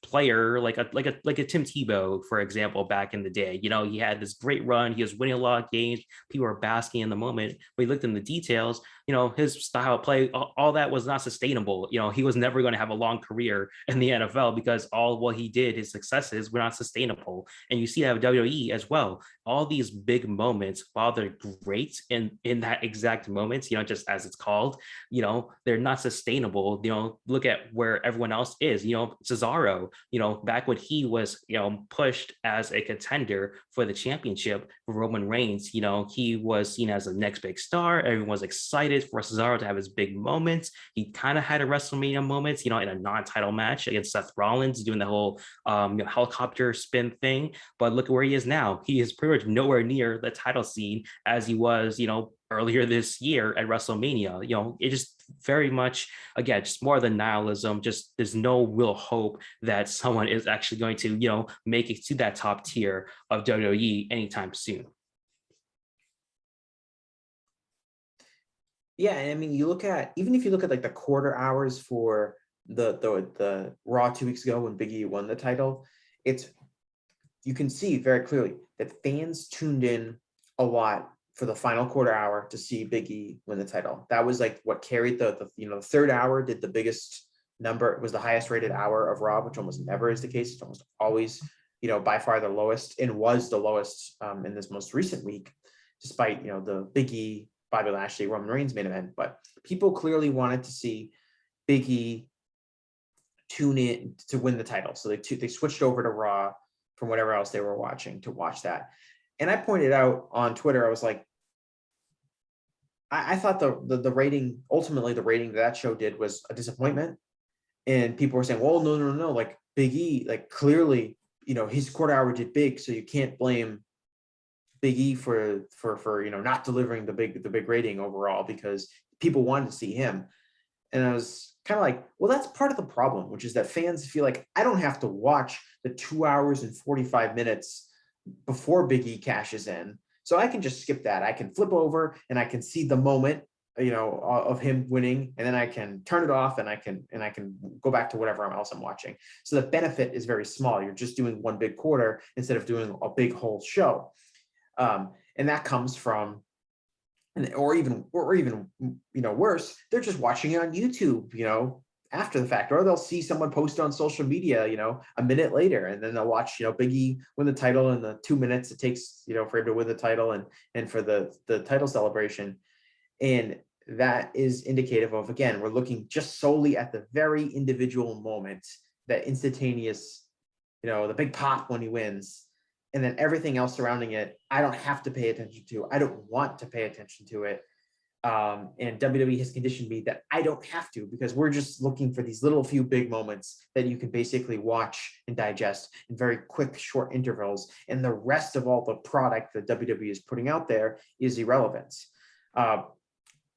player like a Tim Tebow, for example, back in the day. He had this great run. He was winning a lot of games. People were basking in the moment. But he looked in the details, his style of play, all that was not sustainable. He was never going to have a long career in the NFL because all what he did, his successes were not sustainable. And you see that with WWE as well. All these big moments, while they're great in that exact moment, just as it's called, they're not sustainable. Look at where everyone else is. Cesaro, back when he was, pushed as a contender for the championship for Roman Reigns, he was seen as the next big star. Everyone was excited for Cesaro to have his big moments. He kind of had a WrestleMania moment, in a non-title match against Seth Rollins, doing the whole helicopter spin thing. But look at where he is now. He is pretty much nowhere near the title scene as he was, earlier this year at WrestleMania. It just very much, again, just more than nihilism. Just there's no real hope that someone is actually going to, make it to that top tier of WWE anytime soon. Yeah, and I mean, even if you look at like the quarter hours for the Raw 2 weeks ago when Big E won the title, you can see very clearly that fans tuned in a lot for the final quarter hour to see Big E win the title. That was like what carried the third hour did the biggest number. It was the highest rated hour of Raw, which almost never is the case. It's almost always, by far the lowest, and was the lowest in this most recent week, despite, the Big E, Bobby Lashley, Roman Reigns main event. But people clearly wanted to see Big E tune in to win the title. So they switched over to Raw from whatever else they were watching to watch that. And I pointed out on Twitter, I was like, I thought the rating, ultimately the rating that show did was a disappointment. And people were saying, well, no, like Big E, like clearly, his quarter hour did big, so you can't blame Big E for not delivering the big rating overall, because people wanted to see him. And I was kind of like, well, that's part of the problem, which is that fans feel like I don't have to watch the 2 hours and 45 minutes before Big E cashes in. So I can just skip that. I can flip over and I can see the moment, of him winning, and then I can turn it off and I can go back to whatever else I'm watching. So the benefit is very small. You're just doing one big quarter instead of doing a big whole show. And that comes from, or even worse, they're just watching it on YouTube, after the fact, or they'll see someone post on social media, a minute later, and then they'll watch, Big E win the title in the 2 minutes it takes, for him to win the title and for the title celebration. And that is indicative of, again, we're looking just solely at the very individual moment, that instantaneous, the big pop when he wins, and then everything else surrounding it, I don't have to pay attention to. I don't want to pay attention to it. And WWE has conditioned me that I don't have to, because we're just looking for these little few big moments that you can basically watch and digest in very quick, short intervals. And the rest of all the product that WWE is putting out there is irrelevant.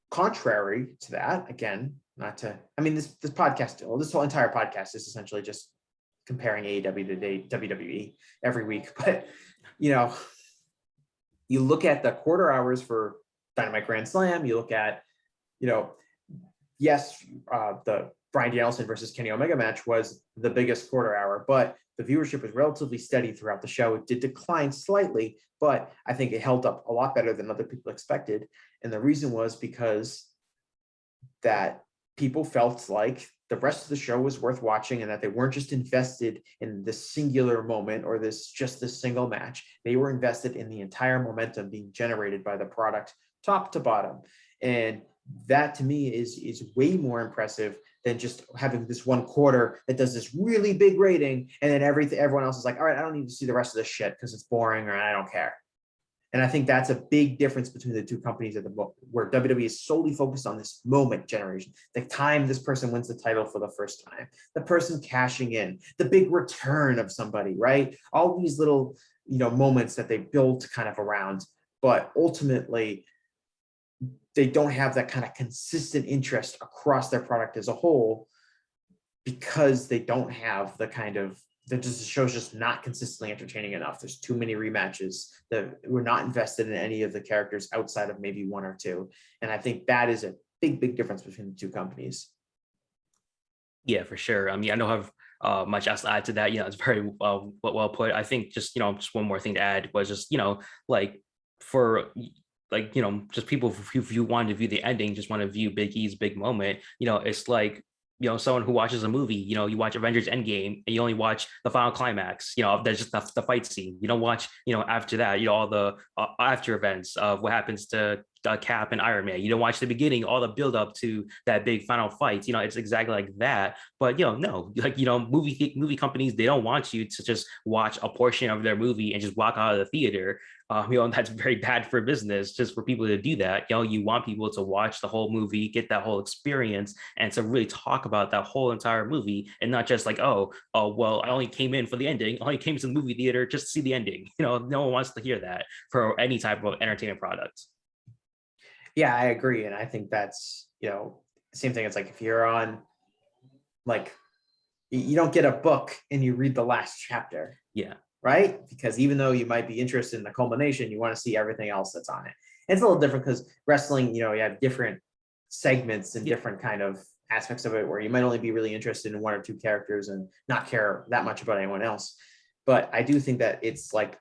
Contrary to that, again, this podcast, this whole entire podcast is essentially just comparing AEW to WWE every week. But, you look at the quarter hours for Dynamite Grand Slam, you look at, yes, the Bryan Danielson versus Kenny Omega match was the biggest quarter hour, but the viewership was relatively steady throughout the show. It did decline slightly, but I think it held up a lot better than other people expected. And the reason was because that people felt like the rest of the show was worth watching, and that they weren't just invested in this singular moment or this single match. They were invested in the entire momentum being generated by the product, top to bottom. And that to me is way more impressive than just having this one quarter that does this really big rating, and then everyone else is like, all right, I don't need to see the rest of this shit because it's boring or I don't care. And I think that's a big difference between the two companies where WWE is solely focused on this moment generation, the time this person wins the title for the first time, the person cashing in, the big return of somebody, right? All these little, moments that they built kind of around, but ultimately they don't have that kind of consistent interest across their product as a whole, because they don't have the kind of, the show's just not consistently entertaining enough. There's too many rematches that we're not invested in any of the characters outside of maybe one or two. And I think that is a big, big difference between the two companies. Yeah, for sure. I don't have much else to add to that. It's very well put. I think just one more thing to add was just just people who want to view the ending, just want to view Big E's big moment. It's like someone who watches a movie, you watch Avengers Endgame and you only watch the final climax, there's just the fight scene. You don't watch, after that, all the after events of what happens to Cap and Iron Man. You don't watch the beginning, all the build up to that big final fight. It's exactly like that. But no, movie companies, they don't want you to just watch a portion of their movie and just walk out of the theater. And that's very bad for business, just for people to do that. You want people to watch the whole movie, get that whole experience, and to really talk about that whole entire movie, and not just like, well, I only came in for the ending, I only came to the movie theater just to see the ending. No one wants to hear that for any type of entertainment product. Yeah, I agree. And I think that's, same thing. It's like, if you're on, like, you don't get a book and you read the last chapter. Yeah. Right? Because even though you might be interested in the culmination, you want to see everything else that's on it. And it's a little different because wrestling, you have different segments and different kind of aspects of it where you might only be really interested in one or two characters and not care that much about anyone else. But I do think that it's like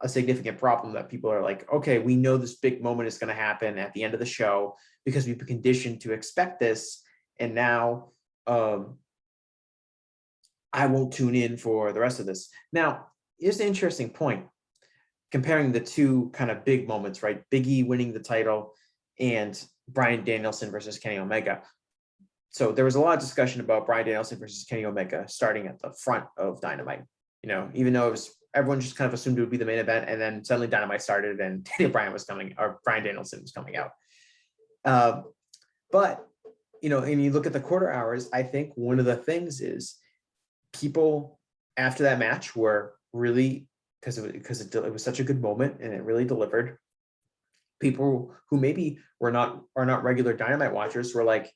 a significant problem that people are like, okay, we know this big moment is going to happen at the end of the show because we've been conditioned to expect this. And now I won't tune in for the rest of this. Now, here's an interesting point, comparing the two kind of big moments, right? Big E winning the title and Bryan Danielson versus Kenny Omega. So there was a lot of discussion about Bryan Danielson versus Kenny Omega starting at the front of Dynamite. Even though it was, everyone just kind of assumed it would be the main event, and then suddenly Dynamite started and Bryan Danielson was coming out. But and you look at the quarter hours, I think one of the things is people after that match were really, because it was such a good moment and it really delivered. People who maybe are not regular Dynamite watchers were like,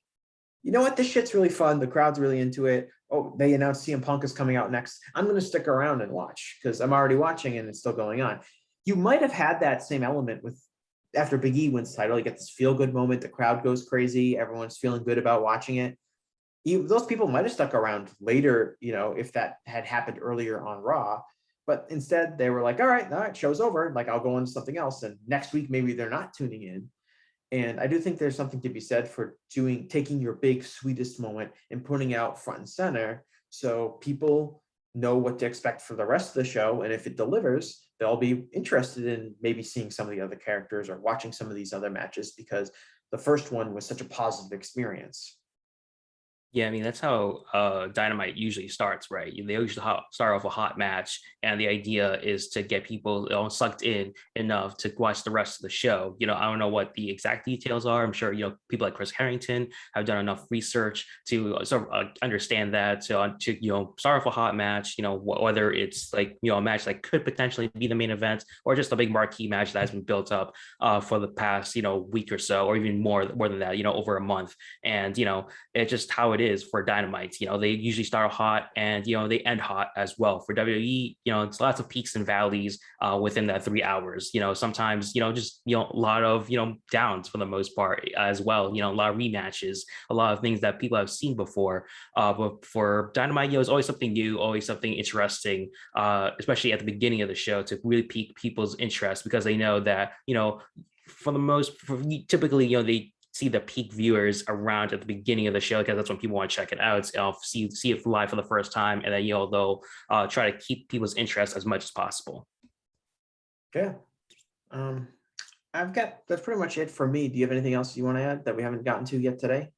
you know what, this shit's really fun. The crowd's really into it. Oh, they announced CM Punk is coming out next. I'm going to stick around and watch because I'm already watching and it's still going on. You might have had that same element with after Big E wins the title. You get this feel good moment. The crowd goes crazy. Everyone's feeling good about watching it. Those people might have stuck around later, if that had happened earlier on Raw. But instead, they were like, all right, show's over. Like, I'll go on to something else. And next week, maybe they're not tuning in. And I do think there's something to be said for taking your big, sweetest moment and putting out front and center so people know what to expect for the rest of the show. And if it delivers, they'll be interested in maybe seeing some of the other characters or watching some of these other matches because the first one was such a positive experience. Yeah, I mean that's how Dynamite usually starts, right? They usually start off a hot match, and the idea is to get people sucked in enough to watch the rest of the show. I don't know what the exact details are. I'm sure people like Chris Harrington have done enough research to sort of understand that to start off a hot match. Whether it's like a match that could potentially be the main event or just a big marquee match that has been built up for the past week or so, or even more than that. Over a month, and it's just how it is for Dynamite. They usually start hot and they end hot as well. For WWE, it's lots of peaks and valleys within that 3 hours. Sometimes just a lot of downs for the most part as well. A lot of rematches, a lot of things that people have seen before. But for Dynamite, it's always something new, always something interesting, especially at the beginning of the show to really pique people's interest because they know that typically they see the peak viewers around at the beginning of the show because that's when people want to check it out, see it live for the first time, and then they'll try to keep people's interest as much as possible. Yeah, that's pretty much it for me. Do you have anything else you want to add that we haven't gotten to yet today?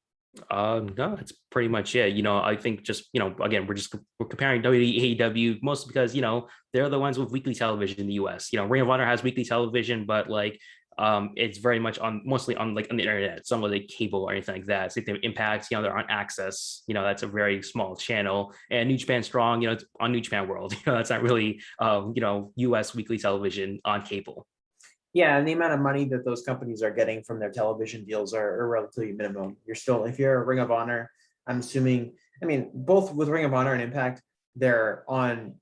No, that's pretty much it. I think just again, we're comparing WWE AEW mostly because they're the ones with weekly television in the US. Ring of Honor has weekly television, but it's very much mostly on the internet, some of the cable or anything like that. So if they have Impact, they're on Access, that's a very small channel. And New Japan Strong, it's on New Japan World. That's not really US weekly television on cable. Yeah, and the amount of money that those companies are getting from their television deals are relatively minimum. If you're a Ring of Honor, I'm assuming, both with Ring of Honor and Impact, they're on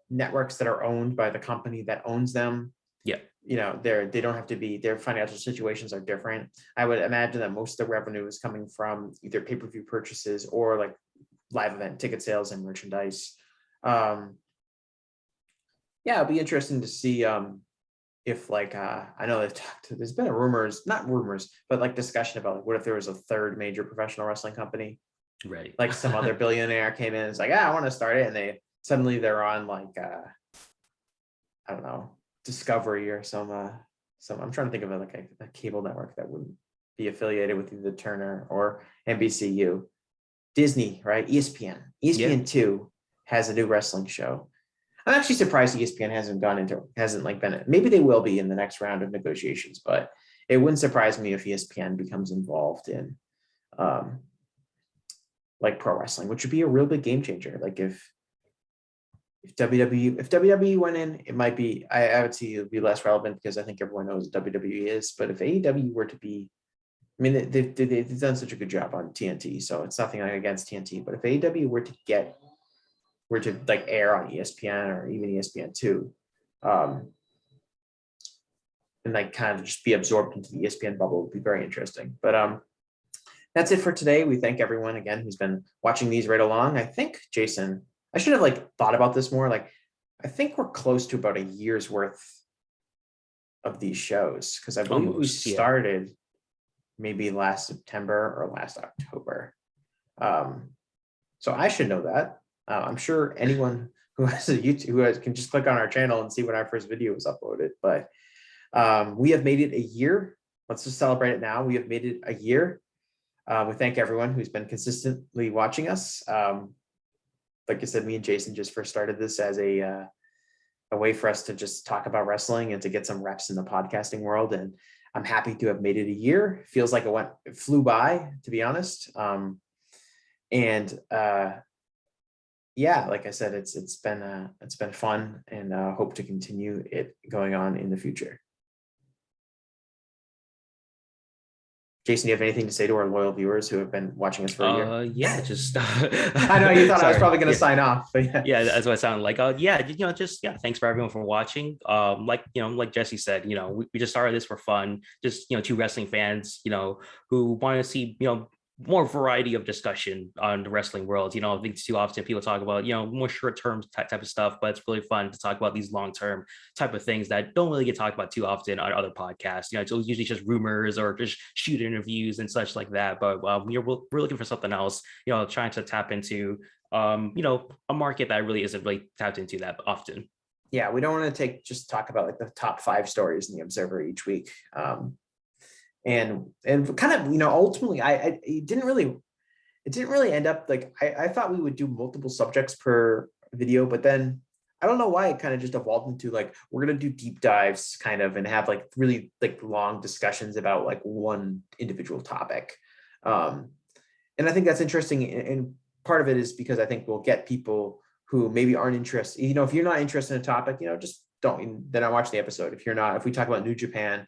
networks that are owned by the company that owns them. Yeah. They don't have to be, their financial situations are different. I would imagine that most of the revenue is coming from either pay-per-view purchases or like live event ticket sales and merchandise. Yeah, it'll be interesting to see if I know there's been not rumors, but like discussion about what if there was a third major professional wrestling company, right? Like some other billionaire came in and is like, I want to start it, and they're on I don't know, Discovery or some I'm trying to think of it like a cable network that wouldn't be affiliated with either Turner or NBCU. Disney, right? ESPN2 has a new wrestling show. I'm actually surprised ESPN hasn't been, maybe they will be in the next round of negotiations, but it wouldn't surprise me if ESPN becomes involved in pro wrestling, which would be a real big game changer. Like if WWE went in, it might be, I would see it would be less relevant because I think everyone knows what WWE is. But if AEW were to be, they've done such a good job on TNT, so it's nothing against TNT. But if AEW were to air on ESPN or even ESPN2, and kind of just be absorbed into the ESPN bubble, would be very interesting. But that's it for today. We thank everyone again who's been watching these right along. I think, Jason, I should have thought about this more. I think we're close to about a year's worth of these shows because I believe we started maybe last September or last October. So I should know that. I'm sure anyone who has a YouTube can just click on our channel and see when our first video was uploaded. But we have made it a year. Let's just celebrate it now. We have made it a year. We thank everyone who's been consistently watching us. Like I said, me and Jason just first started this as a way for us to just talk about wrestling and to get some reps in the podcasting world. And I'm happy to have made it a year. Feels like it flew by, to be honest. Yeah, like I said, it's been fun, and hope to continue it going on in the future. Jason, do you have anything to say to our loyal viewers who have been watching us for a year? Yeah, just I know you thought I was probably going to sign off, but yeah, that's what it sounded like. Thanks for everyone for watching. Like Jesse said, we just started this for fun, just two wrestling fans, who want to see more variety of discussion on the wrestling world. You know, I think too often people talk about, you know, more short-term type of stuff, but it's really fun to talk about these long-term type of things that don't really get talked about too often on other podcasts. You know, it's usually just rumors or just shoot interviews and such like that. But we're looking for something else, you know, trying to tap into, you know, a market that really isn't really tapped into that often. Yeah, we don't want to just talk about like the top 5 stories in the Observer each week. And kind of, you know, ultimately it didn't really end up like I thought we would do multiple subjects per video, but then I don't know why it kind of just evolved into like we're gonna do deep dives kind of and have like really like long discussions about like one individual topic. And I think that's interesting, and part of it is because I think we'll get people who maybe aren't interested. You know, if you're not interested in a topic, you know, just don't, then I watch the episode. If we talk about New Japan,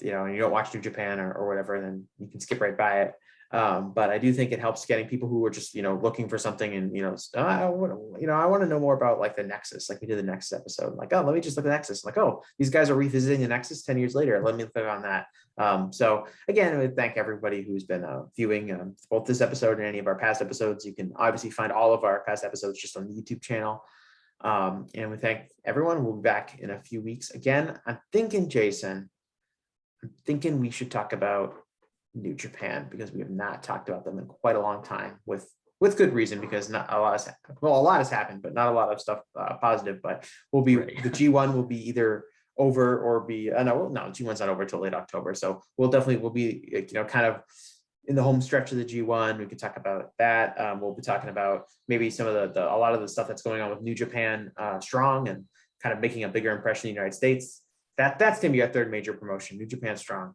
you know, and you don't watch New Japan or whatever, then you can skip right by it. But I do think it helps getting people who are just, you know, looking for something and, you know, I want to know more about like the Nexus, like we did the Nexus episode. Like, oh, let me just look at the Nexus. Like, oh, these guys are revisiting the Nexus 10 years later. Let me click on that. So again, I would thank everybody who's been viewing both this episode and any of our past episodes. You can obviously find all of our past episodes just on the YouTube channel. And we thank everyone. We'll be back in a few weeks. Again, I'm thinking we should talk about New Japan because we have not talked about them in quite a long time with good reason, because not a lot has happened, but not a lot of stuff positive. But we'll be right. The G1 will be either over or be no, G1's not over until late October. So we'll be, you know, kind of in the home stretch of the G1. We could talk about that. We'll be talking about maybe some of a lot of the stuff that's going on with New Japan Strong and kind of making a bigger impression in the United States. That's gonna be our third major promotion, New Japan Strong.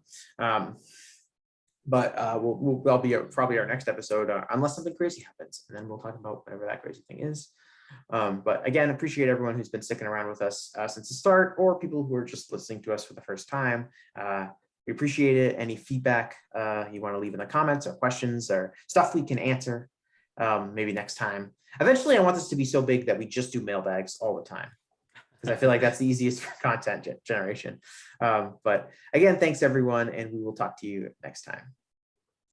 But that'll be probably our next episode, unless something crazy happens, and then we'll talk about whatever that crazy thing is. But again, appreciate everyone who's been sticking around with us since the start, or people who are just listening to us for the first time. We appreciate it. Any feedback you want to leave in the comments or questions or stuff we can answer maybe next time. Eventually, I want this to be so big that we just do mailbags all the time, because I feel like that's the easiest for content generation. But again, thanks everyone, and we will talk to you next time.